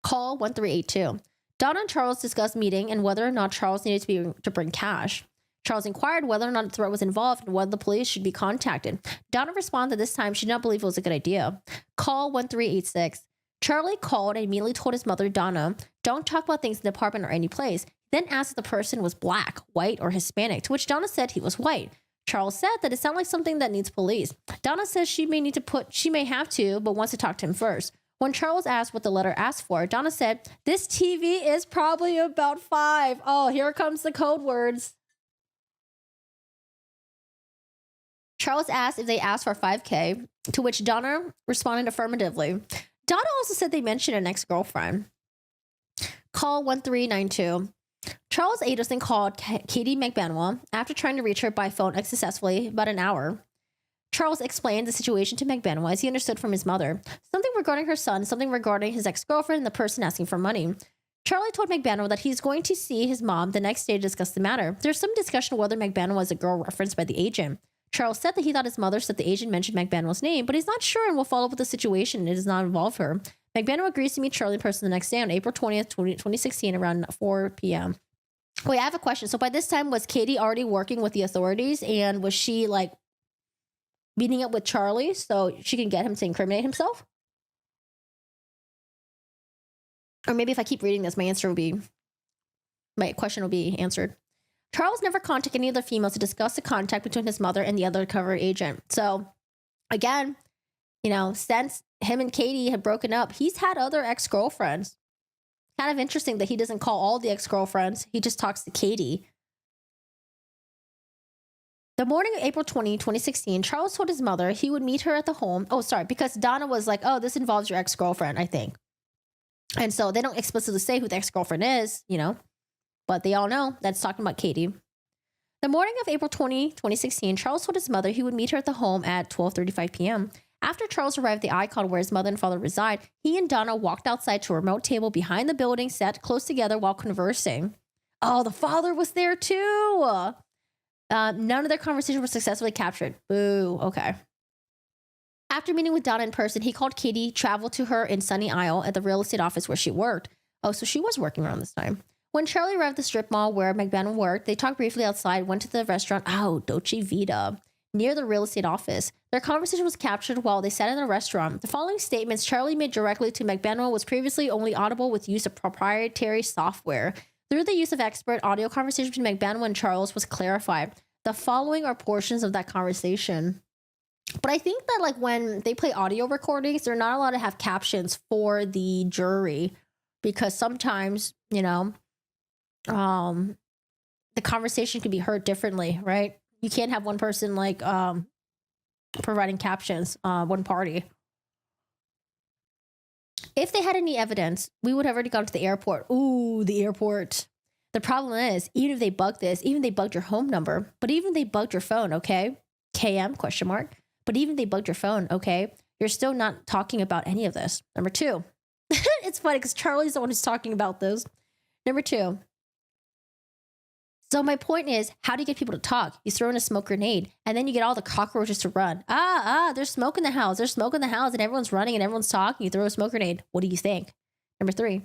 Call 1382. Donna and Charles discussed meeting and whether or not Charles needed to bring cash. Charles inquired whether or not a threat was involved and whether the police should be contacted. Donna responded this time she did not believe it was a good idea. Call 1386. Charlie called and immediately told his mother, Donna, don't talk about things in the apartment or any place. Then asked if the person was black, white, or Hispanic, to which Donna said he was white. Charles said that it sounded like something that needs police. Donna says she may have to, but wants to talk to him first. When Charles asked what the letter asked for, Donna said, this TV is probably about 5. Oh, here comes the code words. Charles asked if they asked for $5,000, to which Donna responded affirmatively. Donna also said they mentioned an ex-girlfriend. Call 1392. Charles Adelson called Katie McBenoit after trying to reach her by phone unsuccessfully about an hour. Charles explained the situation to McBenoit as he understood from his mother. Something regarding her son, something regarding his ex-girlfriend, and the person asking for money. Charlie told McBenoit that he's going to see his mom the next day to discuss the matter. There's some discussion whether McBenoit was a girl referenced by the agent. Charles said that he thought his mother said the agent mentioned McBenoit's name, but he's not sure and will follow up with the situation. It does not involve her. McBenoit agrees to meet Charlie in person the next day on April 20th, 2016 around 4 p.m. Wait, I have a question. So by this time, was Katie already working with the authorities, and was she like meeting up with Charlie so she can get him to incriminate himself? Or maybe if I keep reading this, my question will be answered. Charles never contacted any of the females to discuss the contact between his mother and the other cover agent. So again, since him and Katie had broken up, he's had other ex-girlfriends. Kind of interesting that he doesn't call all the ex-girlfriends. He just talks to Katie. The morning of April 20, 2016, Charles told his mother he would meet her at the home. Oh, sorry, because Donna was like, oh, this involves your ex-girlfriend, I think. And so they don't explicitly say who the ex-girlfriend is, but they all know that's talking about Katie. The morning of April 20, 2016, Charles told his mother he would meet her at the home at 12:35 p.m. After Charles arrived at the icon where his mother and father reside, he and Donna walked outside to a remote table behind the building, sat close together while conversing. Oh, the father was there too. None of their conversation was successfully captured. Boo. Okay. After meeting with Donna in person, he called Katie, traveled to her in Sunny Isle at the real estate office where she worked. Oh, so she was working around this time. When Charlie arrived at the strip mall where McBenoit worked, they talked briefly outside, went to the restaurant, Dolce Vita, near the real estate office. Their conversation was captured while they sat in the restaurant. The following statements Charlie made directly to McBenoit was previously only audible with use of proprietary software. Through the use of expert audio conversation between McBenoit and Charles was clarified. The following are portions of that conversation. But I think that like when they play audio recordings, they're not allowed to have captions for the jury because sometimes, the conversation can be heard differently, right? You can't have one person like providing captions, one party. If they had any evidence, we would have already gone to the airport. Ooh, the airport. The problem is, even if they bugged this, even if they bugged your home number, but even if they bugged your phone, okay? KM, question mark. But even if they bugged your phone, okay? You're still not talking about any of this. Number 2. It's funny because Charlie's the one who's talking about this. Number 2. So my point is, how do you get people to talk? You throw in a smoke grenade, and then you get all the cockroaches to run. There's smoke in the house. There's smoke in the house, and everyone's running, and everyone's talking. You throw a smoke grenade. What do you think? Number 3.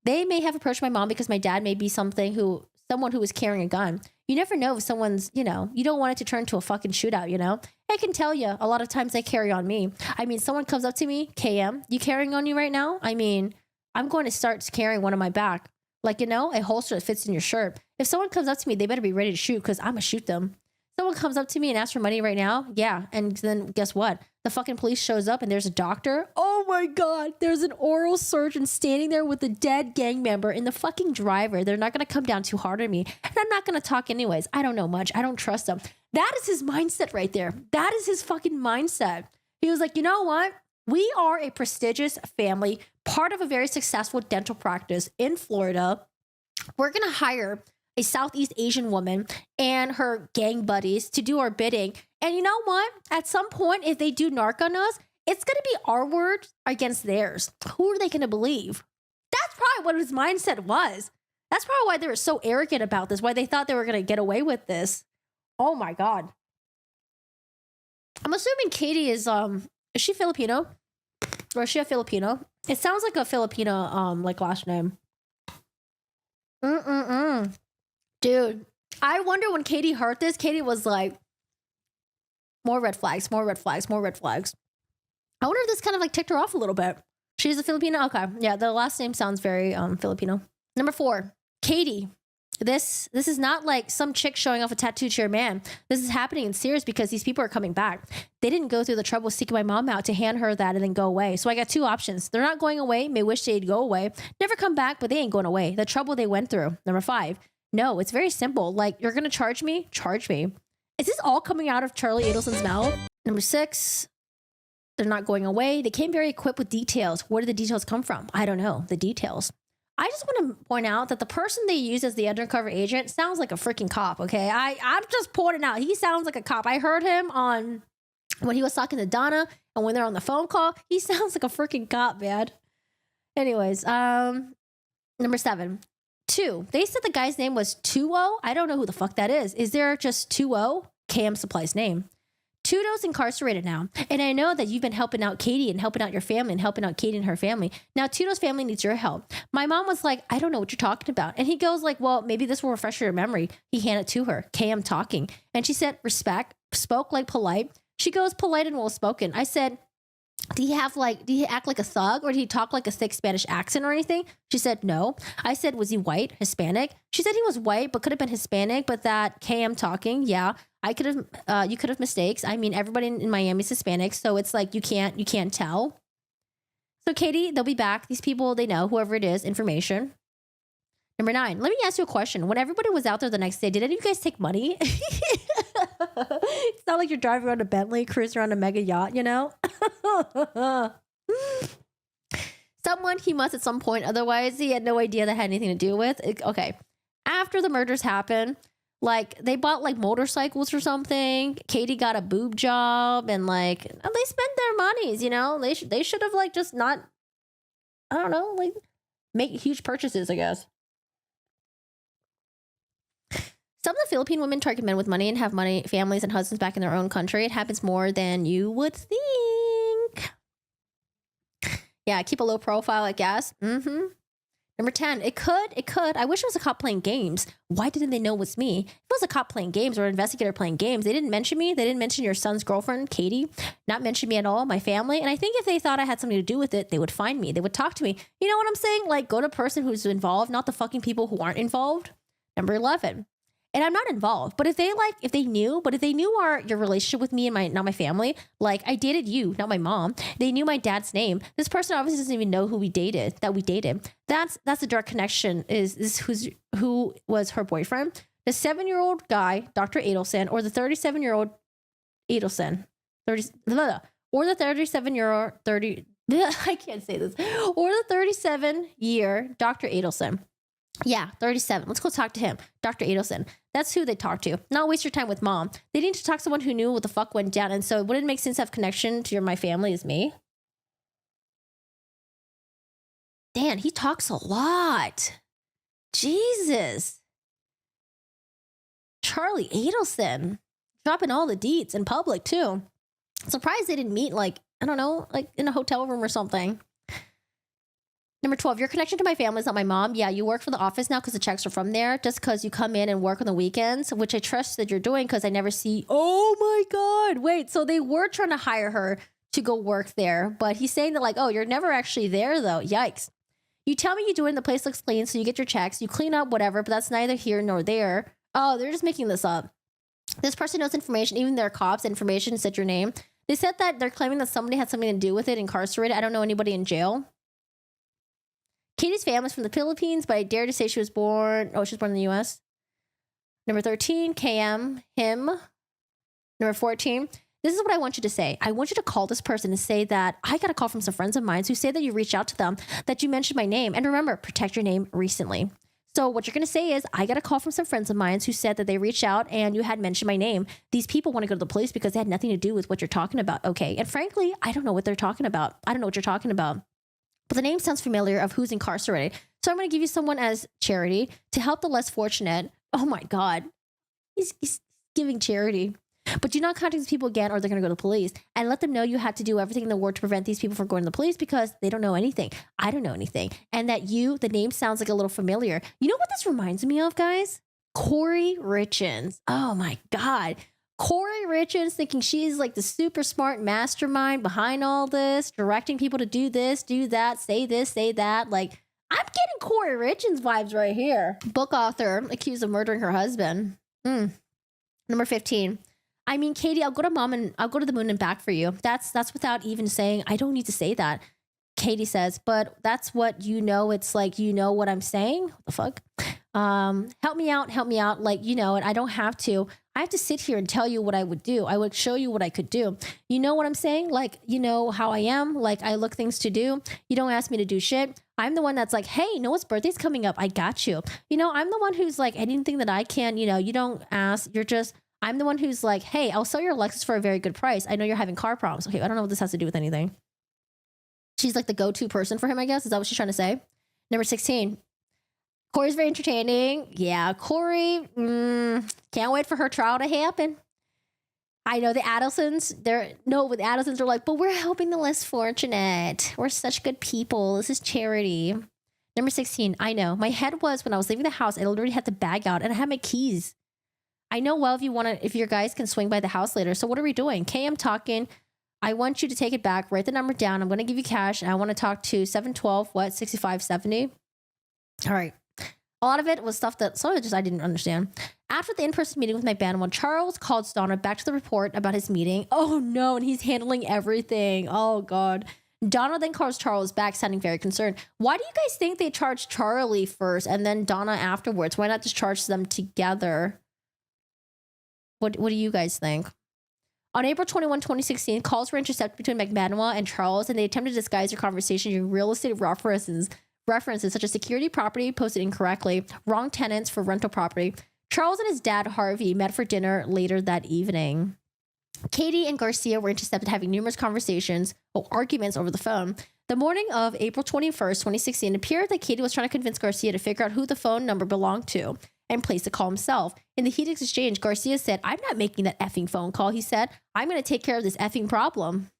They may have approached my mom because my dad may be someone who is carrying a gun. You never know if someone's, you don't want it to turn to a fucking shootout, I can tell you, a lot of times they carry on me. I mean, someone comes up to me, KM, you carrying on you right now? I mean, I'm going to start carrying one on my back. Like, a holster that fits in your shirt. If someone comes up to me, they better be ready to shoot because I'm going to shoot them. Someone comes up to me and asks for money right now. Yeah. And then guess what? The fucking police shows up and there's a doctor. Oh my God. There's an oral surgeon standing there with a dead gang member and the fucking driver. They're not going to come down too hard on me. And I'm not going to talk anyways. I don't know much. I don't trust them. That is his mindset right there. That is his fucking mindset. He was like, you know what? We are a prestigious family, part of a very successful dental practice in Florida. We're going to hire a Southeast Asian woman and her gang buddies to do our bidding. And you know what? At some point, if they do narc on us, it's going to be our word against theirs. Who are they going to believe? That's probably what his mindset was. That's probably why they were so arrogant about this, why they thought they were going to get away with this. Oh my God. I'm assuming Katie is Is she Filipino? Or is she a Filipino? It sounds like a Filipino, like last name. Dude, I wonder when Katie heard this, Katie was like, more red flags, more red flags, more red flags. I wonder if this kind of like ticked her off a little bit. She's a Filipino? Okay. Yeah, the last name sounds very Filipino. Number 4, Katie. This is not like some chick showing off a tattoo to your man. This is happening in serious because these people are coming back. They didn't go through the trouble of seeking my mom out to hand her that and then go away. So I got 2 options. They're not going away, may wish they'd go away, never come back, but they ain't going away. The trouble they went through. Number 5, no, it's very simple. Like, you're going to charge me? Charge me. Is this all coming out of Charlie Adelson's mouth? Number 6, they're not going away. They came very equipped with details. Where did the details come from? I don't know. The details. I just want to point out that the person they use as the undercover agent sounds like a freaking cop, okay? I'm just pointing out. He sounds like a cop. I heard him on when he was talking to Donna and when they're on the phone call. He sounds like a freaking cop, man. Anyways, number 7. 2. They said the guy's name was 2-0. I don't know who the fuck that is. Is there just 2-0? KM Supply's name. Tudo's incarcerated now. And I know that you've been helping out Katie and helping out your family and helping out Katie and her family. Now, Tudo's family needs your help. My mom was like, I don't know what you're talking about. And he goes like, well, maybe this will refresh your memory. He handed it to her. KM talking. And she said, respect, spoke like polite. She goes, polite and well spoken. I said, do you act like a thug or did he talk like a thick Spanish accent or anything? She said, no. I said, was he white, Hispanic? She said he was white, but could have been Hispanic, but that KM talking. Yeah, you could have mistakes. I mean, everybody in Miami is Hispanic. So it's like, you can't tell. So Katie, they'll be back. These people, they know, whoever it is, information. Number 9, let me ask you a question. When everybody was out there the next day, did any of you guys take money? It's not like you're driving around a Bentley, cruising around a mega yacht, you know? Someone he must at some point, otherwise he had no idea that had anything to do with. Okay. After the murders happened, like they bought like motorcycles or something. Katie got a boob job and like they spent their monies, you know? They should have like just not, I don't know, like make huge purchases, I guess. Some of the Philippine women target men with money and have money, families and husbands back in their own country. It happens more than you would think. Yeah, keep a low profile, I guess. Number 10, it could. I wish it was a cop playing games. Why didn't they know it was me? If it was a cop playing games or an investigator playing games, they didn't mention me. They didn't mention your son's girlfriend, Katie. Not mention me at all, my family. And I think if they thought I had something to do with it, they would find me. They would talk to me. You know what I'm saying? Like, go to a person who's involved, not the fucking people who aren't involved. Number 11. And I'm not involved, but if they knew your relationship with me and not my family, like I dated you, not my mom. They knew my dad's name. This person obviously doesn't even know who we dated. That's a direct connection. Is who was her boyfriend? The 7-year-old guy, Dr. Adelson, or the 37-year-old Adelson, or the 37-year-old I can't say this, or the 37-year Dr. Adelson. Yeah, 37. Let's go talk to him. Dr. Adelson. That's who they talk to. Not waste your time with mom. They need to talk to someone who knew what the fuck went down. And so it wouldn't make sense to have connection to my family as me. Dan, he talks a lot. Jesus. Charlie Adelson. Dropping all the deets in public too. Surprised they didn't meet like, I don't know, like in a hotel room or something. Number 12, your connection to my family is not my mom. Yeah, you work for the office now because the checks are from there. Just because you come in and work on the weekends, which I trust that you're doing because I never see. Oh my God. Wait, so they were trying to hire her to go work there. But he's saying that like, oh, you're never actually there though. Yikes. You tell me you do it and the place looks clean. So you get your checks, you clean up, whatever. But that's neither here nor there. Oh, they're just making this up. This person knows information. Even their cops, information said your name. They said that they're claiming that somebody had something to do with it, incarcerated. I don't know anybody in jail. Katie's family's from the Philippines, but I dare to say she was born in the U.S. Number 13, KM, him. Number 14, this is what I want you to say. I want you to call this person and say that I got a call from some friends of mine who say that you reached out to them, that you mentioned my name. And remember, protect your name recently. So what you're going to say is, I got a call from some friends of mine who said that they reached out and you had mentioned my name. These people want to go to the police because they had nothing to do with what you're talking about. Okay. And frankly, I don't know what they're talking about. I don't know what you're talking about. But the name sounds familiar of who's incarcerated. So I'm going to give you someone as charity to help the less fortunate. Oh my God. He's giving charity. But do not contact these people again or they're going to go to the police. And let them know you had to do everything in the world to prevent these people from going to the police because they don't know anything. I don't know anything. And that the name sounds like a little familiar. You know what this reminds me of, guys? Corey Richins. Oh my God. Corey Richins thinking she's like the super smart mastermind behind all this, directing people to do this, do that, say this, say that. Like, I'm getting Corey Richins vibes right here. Book author accused of murdering her husband. Number 15. I mean, Katie, I'll go to the moon and back for you. That's without even saying, I don't need to say that. Katie says, but that's what you know. It's like, you know what I'm saying? What the fuck? Help me out. Like, you know, and I don't have to. I have to sit here and tell you what I would do. I would show you what I could do. You know what I'm saying? Like, you know how I am. Like, I look things to do. You don't ask me to do shit. I'm the one that's like, hey, Noah's birthday's coming up. I got you. You know, I'm the one who's like, anything that I can, you know, you don't ask. I'm the one who's like, hey, I'll sell your Lexus for a very good price. I know you're having car problems. Okay, I don't know what this has to do with anything. She's like the go-to person for him, I guess. Is that what she's trying to say? Number 16. Corey's very entertaining. Yeah, Corey, can't wait for her trial to happen. I know the Adelsons, with Adelsons are like, but we're helping the less fortunate. We're such good people. This is charity. Number 16, I know. My head was when I was leaving the house, I literally had the bag out and I had my keys. I know well if your guys can swing by the house later. So what are we doing? Kay, I'm talking. I want you to take it back. Write the number down. I'm going to give you cash. And I want to talk to 712, 6570. All right. A lot of it was stuff that some of it just I didn't understand. After the in-person meeting with McBanwell, Charles called Donna back to the report about his meeting. Oh no, and he's handling everything. Oh God. Donna then calls Charles back, sounding very concerned. Why do you guys think they charged Charlie first and then Donna afterwards? Why not just charge them together? What do you guys think? On April 21, 2016, calls were intercepted between McBanwell and Charles, and they attempted to disguise their conversation using real estate references such as security property posted incorrectly, wrong tenants for rental property. Charles and his dad, Harvey, met for dinner later that evening. Katie and Garcia were intercepted having numerous arguments over the phone. The morning of April 21st, 2016, it appeared that Katie was trying to convince Garcia to figure out who the phone number belonged to and place the call himself. In the heated exchange, Garcia said, I'm not making that effing phone call, he said. I'm going to take care of this effing problem.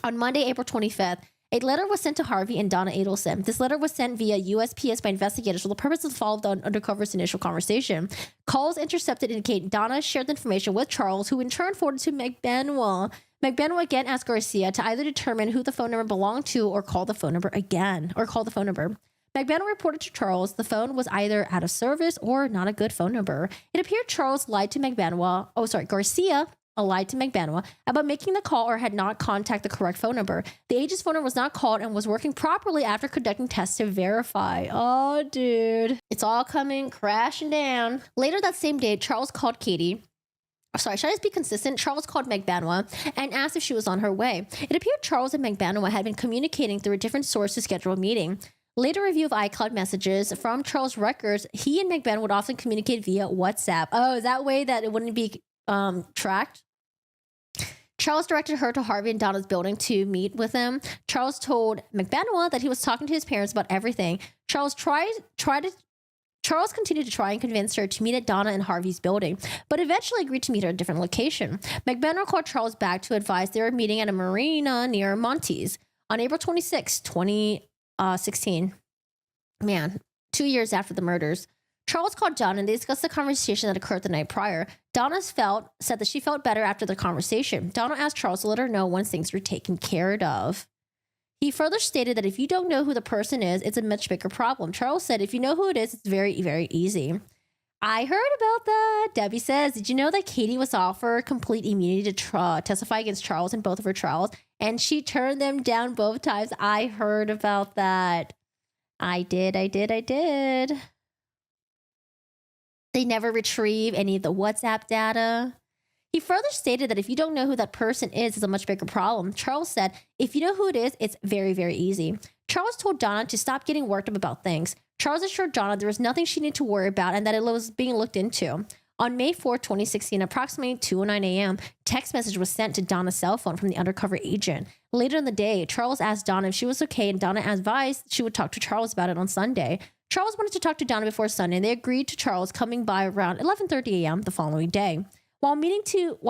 On Monday, April 25th, a letter was sent to Harvey and Donna Adelson. This letter was sent via USPS by investigators for the purpose of the follow-up on undercover's initial conversation. Calls intercepted indicate Donna shared the information with Charles, who in turn forwarded to McBanwell. McBanwell again asked Garcia to either determine who the phone number belonged to or call the phone number. McBanwell reported to Charles the phone was either out of service or not a good phone number. It appeared Charles lied to Garcia lied to McBanwell about making the call or had not contacted the correct phone number. The agent's phone number was not called and was working properly after conducting tests to verify. Oh, dude. It's all coming crashing down. Later that same day, Charles called Katie. Sorry, should I just be consistent? Charles called McBanwell and asked if she was on her way. It appeared Charles and McBanwell had been communicating through a different source to schedule a meeting. Later review of iCloud messages from Charles' records, he and McBanwell would often communicate via WhatsApp. Oh, is that way that it wouldn't be tracked? Charles directed her to Harvey and Donna's building to meet with him. Charles told McBanwell that he was talking to his parents about everything. Charles continued to try and convince her to meet at Donna and Harvey's building, but eventually agreed to meet her at a different location. McBanwell called Charles back to advise they were meeting at a marina near Monty's. On April 26, 2016, 2 years after the murders, Charles called Donna and they discussed the conversation that occurred the night prior. Donna said that she felt better after the conversation. Donna asked Charles to let her know once things were taken care of. He further stated that if you don't know who the person is, it's a much bigger problem. Charles said, if you know who it is, it's very, very easy. I heard about that. Debbie says, did you know that Katie was offered complete immunity to testify against Charles in both of her trials? And she turned them down both times. I heard about that. I did. They never retrieve any of the WhatsApp data. He further stated that if you don't know who that person is, it's a much bigger problem. Charles said, if you know who it is, it's very, very easy. Charles told Donna to stop getting worked up about things. Charles assured Donna there was nothing she needed to worry about and that it was being looked into. On May 4, 2016, approximately 2:09 a.m., text message was sent to Donna's cell phone from the undercover agent. Later in the day, Charles asked Donna if she was okay, and Donna advised she would talk to Charles about it on Sunday. Charles wanted to talk to Donna before Sunday, and they agreed to Charles coming by around 11:30 a.m. the following day. While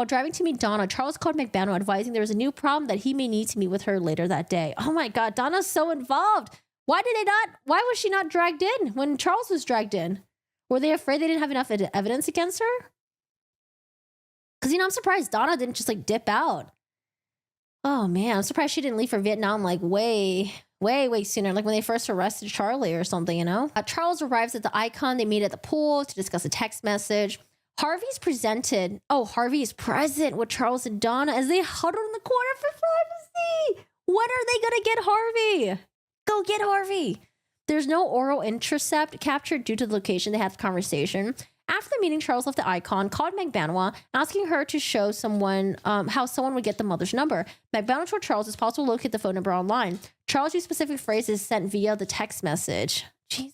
driving to meet Donna, Charles called McBano advising there was a new problem that he may need to meet with her later that day. Oh my God, Donna's so involved. Why was she not dragged in when Charles was dragged in? Were they afraid they didn't have enough evidence against her? Because, I'm surprised Donna didn't just like dip out. Oh man, I'm surprised she didn't leave for Vietnam like way sooner, like when they first arrested Charlie or something, Charles arrives at the Icon. They meet at the pool to discuss a text message. Harvey is present with Charles and Donna as they huddle in the corner for privacy. When are they gonna get Harvey? Go get Harvey. There's no oral intercept captured due to the location they had the conversation. After the meeting, Charles left the Icon, called McBanoa, asking her to show someone how someone would get the mother's number. McBanoa told Charles it's possible to locate the phone number online. Charles used specific phrases sent via the text message. Jesus.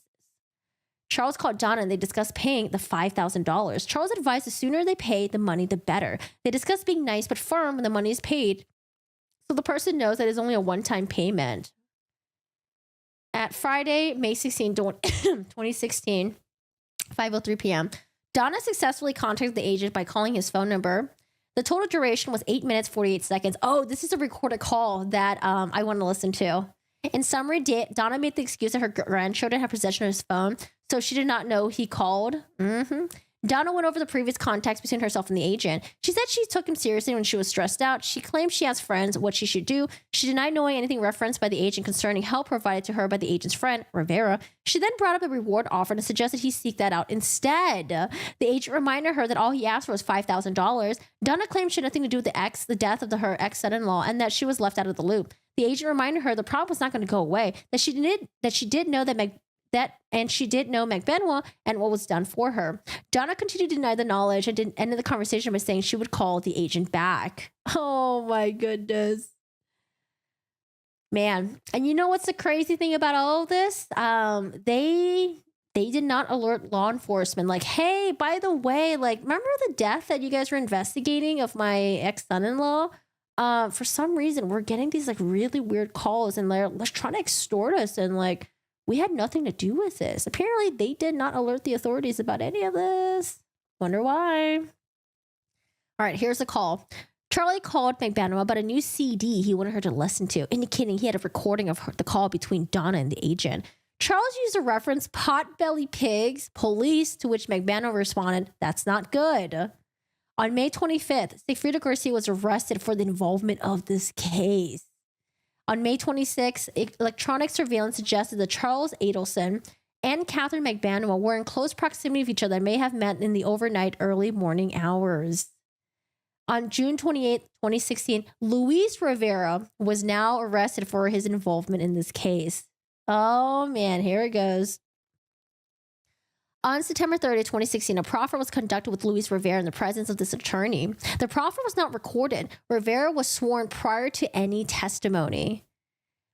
Charles called Donna and they discussed paying the $5,000. Charles advised the sooner they pay the money, the better. They discussed being nice but firm when the money is paid, so the person knows that it's only a one-time payment. At Friday, May 16, 2016, 5:03 p.m., Donna successfully contacted the agent by calling his phone number. The total duration was 8 minutes, 48 seconds. Oh, this is a recorded call that I want to listen to. In summary, Donna made the excuse that her grandchildren had possession of his phone, so she did not know he called. Donna went over the previous contacts between herself and the agent. She said she took him seriously when she was stressed out. She claimed she asked friends what she should do. She denied knowing anything referenced by the agent concerning help provided to her by the agent's friend, Rivera. She then brought up a reward offer and suggested he seek that out instead. The agent reminded her that all he asked for was $5,000. Donna claimed she had nothing to do with the death of her ex-son-in-law, and that she was left out of the loop. The agent reminded her the problem was not going to go away, that she did know she did know McBenoit and what was done for her. Donna continued to deny the knowledge and ended the conversation by saying she would call the agent back. Oh my goodness. Man. And you know what's the crazy thing about all of this? They did not alert law enforcement. Like, hey, by the way, like, remember the death that you guys were investigating of my ex-son-in-law? For some reason, we're getting these like really weird calls and they're trying to extort us, and like, we had nothing to do with this. Apparently, they did not alert the authorities about any of this. Wonder why. All right, here's a call. Charlie called McBanoa about a new CD he wanted her to listen to, indicating he had a recording of the call between Donna and the agent. Charles used a reference, Potbelly Pigs, police, to which McBanoa responded, that's not good. On May 25th, Sigfrido Garcia was arrested for the involvement of this case. On May 26th, electronic surveillance suggested that Charles Adelson and Catherine McBanoa were in close proximity of each other and may have met in the overnight early morning hours. On June 28th, 2016, Luis Rivera was now arrested for his involvement in this case. Oh man, here it goes. On September 30th, 2016, a proffer was conducted with Luis Rivera in the presence of this attorney. The proffer was not recorded. Rivera was sworn prior to any testimony.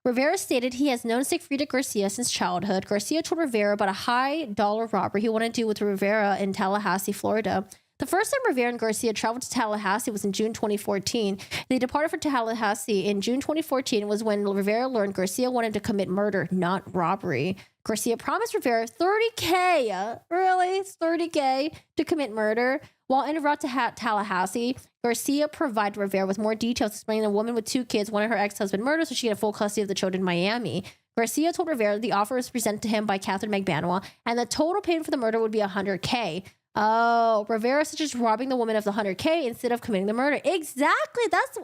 Rivera stated he has known Sigfrido Garcia since childhood. Garcia told Rivera about a high-dollar robbery he wanted to do with Rivera in Tallahassee, Florida. The first time Rivera and Garcia traveled to Tallahassee was in June 2014. They departed for Tallahassee in June 2014 was when Rivera learned Garcia wanted to commit murder, not robbery. Garcia promised Rivera $30K, really? It's $30K to commit murder. While en route to Tallahassee, Garcia provided Rivera with more details explaining a woman with 2 kids wanted her ex-husband murdered so she could have full custody of the children in Miami. Garcia told Rivera the offer was presented to him by Catherine McBanoa and the total payment for the murder would be $100K. Oh, Rivera suggests robbing the woman of the $100K instead of committing the murder. Exactly. That's,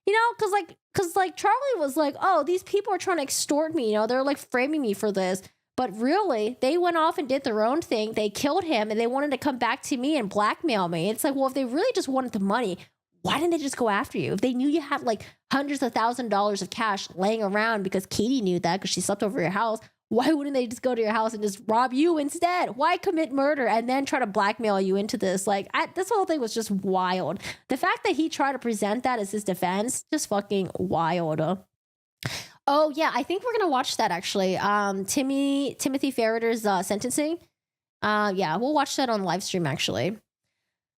because Charlie was like, oh, these people are trying to extort me. They're like framing me for this. But really, they went off and did their own thing. They killed him and they wanted to come back to me and blackmail me. It's like, well, if they really just wanted the money, why didn't they just go after you? If they knew you had like hundreds of $1,000s of cash laying around because Katie knew that because she slept over your house, why wouldn't they just go to your house and just rob you instead? Why commit murder and then try to blackmail you into this? Like, this whole thing was just wild. The fact that he tried to present that as his defense, just fucking wild. Oh yeah, I think we're gonna watch that actually. Timothy Ferriter's sentencing. Yeah, we'll watch that on live stream actually.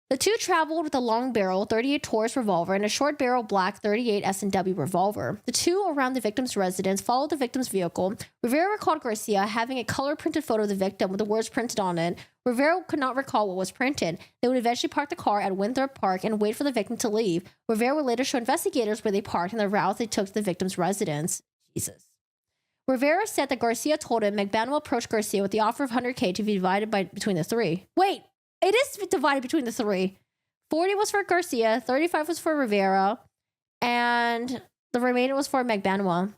The two traveled with a long barrel 38 Taurus revolver and a short barrel black 38 S&W revolver. The two around the victim's residence followed the victim's vehicle. Rivera recalled Garcia having a color-printed photo of the victim with the words printed on it. Rivera could not recall what was printed. They would eventually park the car at Winthrop Park and wait for the victim to leave. Rivera would later show investigators where they parked and the route they took to the victim's residence. Jesus. Rivera said that Garcia told him McBanwell approached Garcia with the offer of $100K to be divided between the three. Wait! It is divided between the three. 40 was for Garcia, 35 was for Rivera, and the remainder was for McBanwell.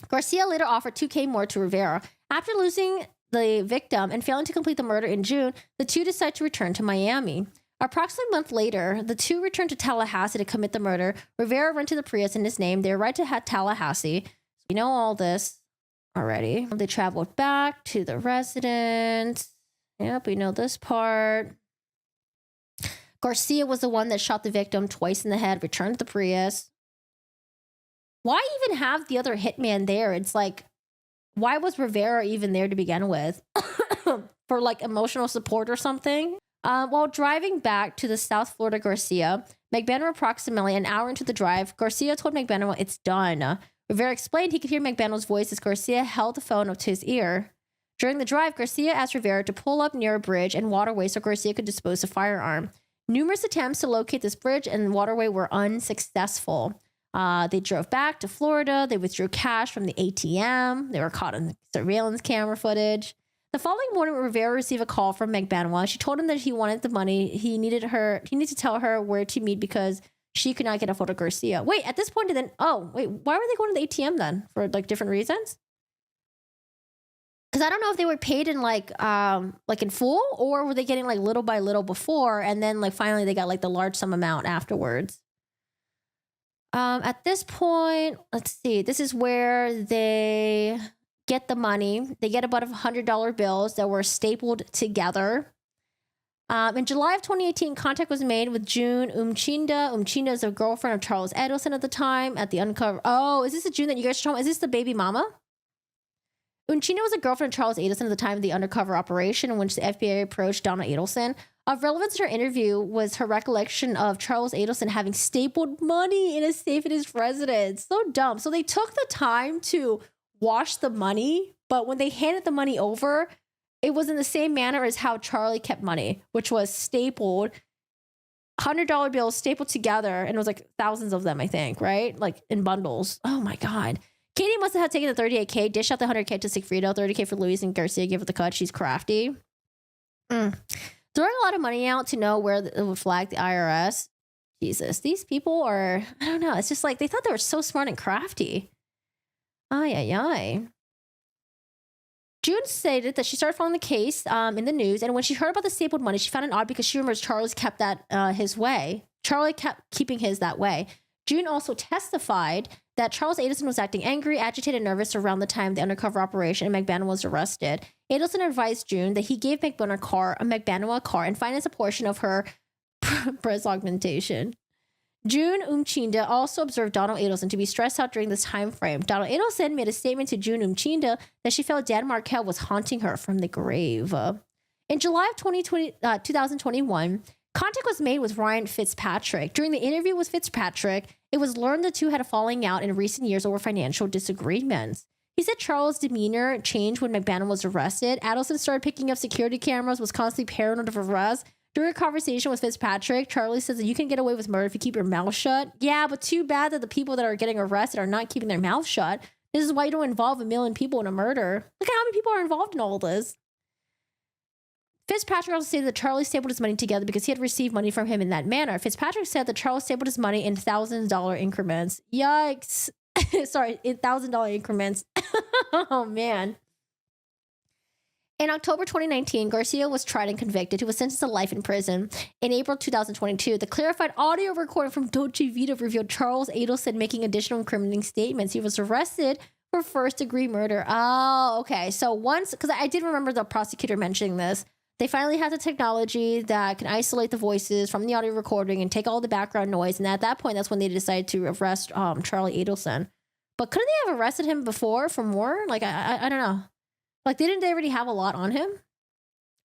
Garcia later offered $2K more to Rivera. After losing the victim and failing to complete the murder in June, the two decided to return to Miami. Approximately a month later, the two returned to Tallahassee to commit the murder. Rivera rented the Prius in his name. They arrived at Tallahassee. We know all this already. They traveled back to the residence. Yep, we know this part. Garcia was the one that shot the victim twice in the head, returned to the Prius. Why even have the other hitman there? It's like, why was Rivera even there to begin with? For like emotional support or something? While driving back to the South Florida Garcia, McBanwell approximately an hour into the drive, Garcia told McBanwell it's done. Rivera explained he could hear McBanwell's voice as Garcia held the phone up to his ear. During the drive, Garcia asked Rivera to pull up near a bridge and waterway so Garcia could dispose the firearm. Numerous attempts to locate this bridge and waterway were unsuccessful. They drove back to Florida. They withdrew cash from the ATM. They were caught on surveillance camera footage. The following morning, Rivera received a call from McBanwell. She told him that he wanted the money. He needed to tell her where to meet because she could not get a photo of Garcia. Wait, at this point, why were they going to the ATM then? For like different reasons? Because I don't know if they were paid in like in full, or were they getting like little by little before, and then like finally they got like the large sum amount afterwards. At this point, let's see. This is where they get the money. They get about $100 bills that were stapled together. In July of 2018, contact was made with June Umchinda. Umchinda is a girlfriend of Charles Adelson at the time. At the uncover. Oh, is this the June that you guys are talking about? Is this the baby mama? Unchinda was a girlfriend of Charles Adelson at the time of the undercover operation in which the FBI approached Donna Adelson. Of relevance to her interview was her recollection of Charles Adelson having stapled money in a safe in his residence. So dumb. So they took the time to wash the money, but when they handed the money over, it was in the same manner as how Charlie kept money, which was stapled, $100 bills stapled together, and it was like thousands of them, I think, right? Like in bundles. Oh my God. Katie must have taken the 38K, dished out the 100K to Sigfrido, 30K for Luis, and Garcia gave her the cut. She's crafty. Throwing a lot of money out to know where it would flag the IRS. Jesus, these people are, I don't know. It's just like they thought they were so smart and crafty. Ay, ay, ay. June stated that she started following the case in the news, and when she heard about the stapled money, she found it odd because she remembers Charles kept that his way. Charlie kept keeping his that way. June also testified that Charles Adelson was acting angry, agitated, and nervous around the time of the undercover operation and McBanwell was arrested. Adelson advised June that he gave McBanwell a car and financed a portion of her breast augmentation. June Umchinda also observed Donna Adelson to be stressed out during this time frame. Donna Adelson made a statement to June Umchinda that she felt Dan Markel was haunting her from the grave. In July of 2021, contact was made with Ryan Fitzpatrick. During the interview with Fitzpatrick, it was learned the two had a falling out in recent years over financial disagreements. He said Charles' demeanor changed when McBanwell was arrested. Adelson started picking up security cameras, was constantly paranoid of arrest. During a conversation with Fitzpatrick, Charlie says that you can get away with murder if you keep your mouth shut. Yeah, but too bad that the people that are getting arrested are not keeping their mouth shut. This is why you don't involve 1 million people in a murder. Look at how many people are involved in all of this. Fitzpatrick also stated that Charlie stapled his money together because he had received money from him in that manner. Fitzpatrick said that Charles stapled his money in $1,000 increments. Yikes. Sorry, in $1,000 increments. Oh, man. In October 2019, Garcia was tried and convicted. He was sentenced to life in prison. In April 2022, the clarified audio recording from Dolce Vita revealed Charles Adelson making additional incriminating statements. He was arrested for first-degree murder. Oh, okay. So once, because I did remember the prosecutor mentioning this, they finally had the technology that can isolate the voices from the audio recording and take all the background noise. And at that point, that's when they decided to arrest Charlie Adelson. But couldn't they have arrested him before for more? Like, I don't know. Like, didn't they already have a lot on him?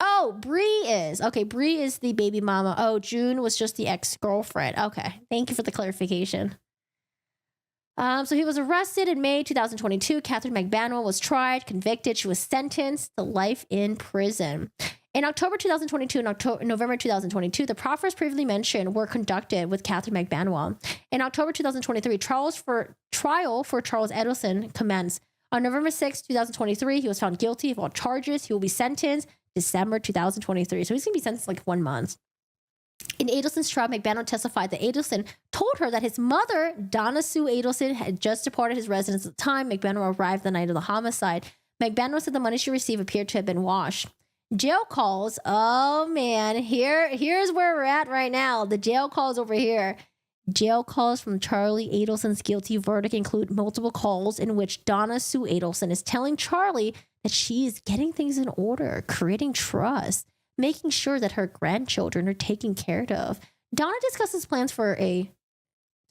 Oh, Bree is. Okay, Bree is the baby mama. Oh, June was just the ex-girlfriend. Okay, thank you for the clarification. So he was arrested in May 2022. Catherine McBanwell was tried, convicted. She was sentenced to life in prison. In October 2022 and November 2022, the proffers previously mentioned were conducted with Catherine McBanwell. In October 2023, trial for Charles Adelson commenced. On November 6, 2023, he was found guilty of all charges. He will be sentenced December 2023. So he's going to be sentenced like 1 month. In Adelson's trial, McBanwell testified that Adelson told her that his mother, Donna Sue Adelson, had just departed his residence at the time McBanwell arrived the night of the homicide. McBanwell said the money she received appeared to have been washed. Jail calls. Oh, man. Here's where we're at right now. The jail calls over here. Jail calls from Charlie Adelson's guilty verdict include multiple calls in which Donna Sue Adelson is telling Charlie that she is getting things in order, creating trust, making sure that her grandchildren are taken care of. Donna discusses plans to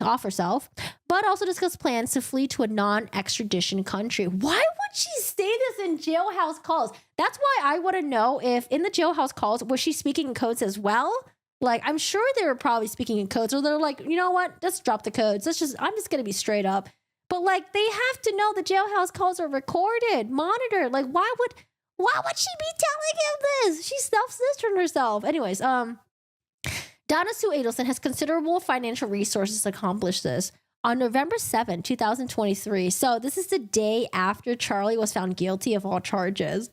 off herself, but also discuss plans to flee to a non-extradition country. Why would she say this in jailhouse calls? That's why I want to know if in the jailhouse calls, was she speaking in codes as well? Like, I'm sure they were probably speaking in codes, or they're like, you know what? Let's drop the codes. I'm just going to be straight up. But like, they have to know the jailhouse calls are recorded, monitored. Like, why would she be telling him this? She's self-censoring herself. Anyways, Donna Sue Adelson has considerable financial resources to accomplish this. On November 7, 2023, so this is the day after Charlie was found guilty of all charges.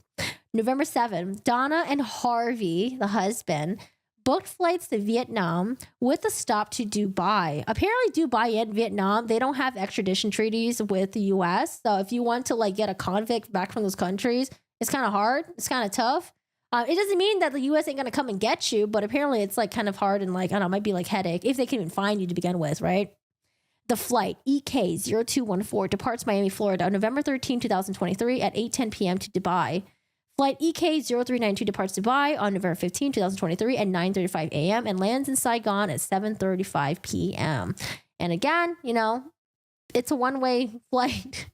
November 7, Donna and Harvey, the husband, booked flights to Vietnam with a stop to Dubai. Apparently, Dubai and Vietnam, they don't have extradition treaties with the U.S. So if you want to like get a convict back from those countries, it's kind of hard. It's kind of tough. It doesn't mean that the U.S. ain't going to come and get you, but apparently it's like kind of hard and like, I don't know, it might be like headache if they can even find you to begin with, right? The flight EK0214 departs Miami, Florida on November 13, 2023 at 8:10 p.m. to Dubai. Flight EK0392 departs Dubai on November 15, 2023 at 9:35 a.m. and lands in Saigon at 7:35 p.m. And again, you know, it's a one-way flight.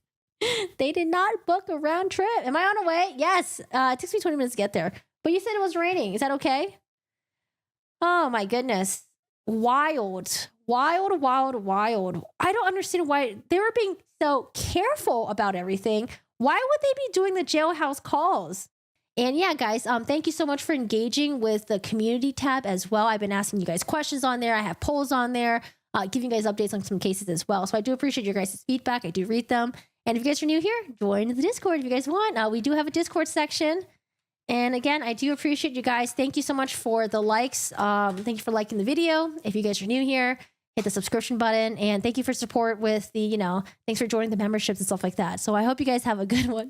They did not book a round trip. Am I on a way? Yes. It takes me 20 minutes to get there. But you said it was raining. Is that okay? Oh my goodness. Wild. Wild, wild, wild. I don't understand why they were being so careful about everything. Why would they be doing the jailhouse calls? And yeah, guys, thank you so much for engaging with the community tab as well. I've been asking you guys questions on there. I have polls on there, giving you guys updates on some cases as well. So I do appreciate your guys' feedback. I do read them. And if you guys are new here, join the Discord if you guys want. We do have a Discord section. And again, I do appreciate you guys. Thank you so much for the likes. Thank you for liking the video. If you guys are new here, hit the subscription button. And thank you for support with the, thanks for joining the memberships and stuff like that. So I hope you guys have a good one.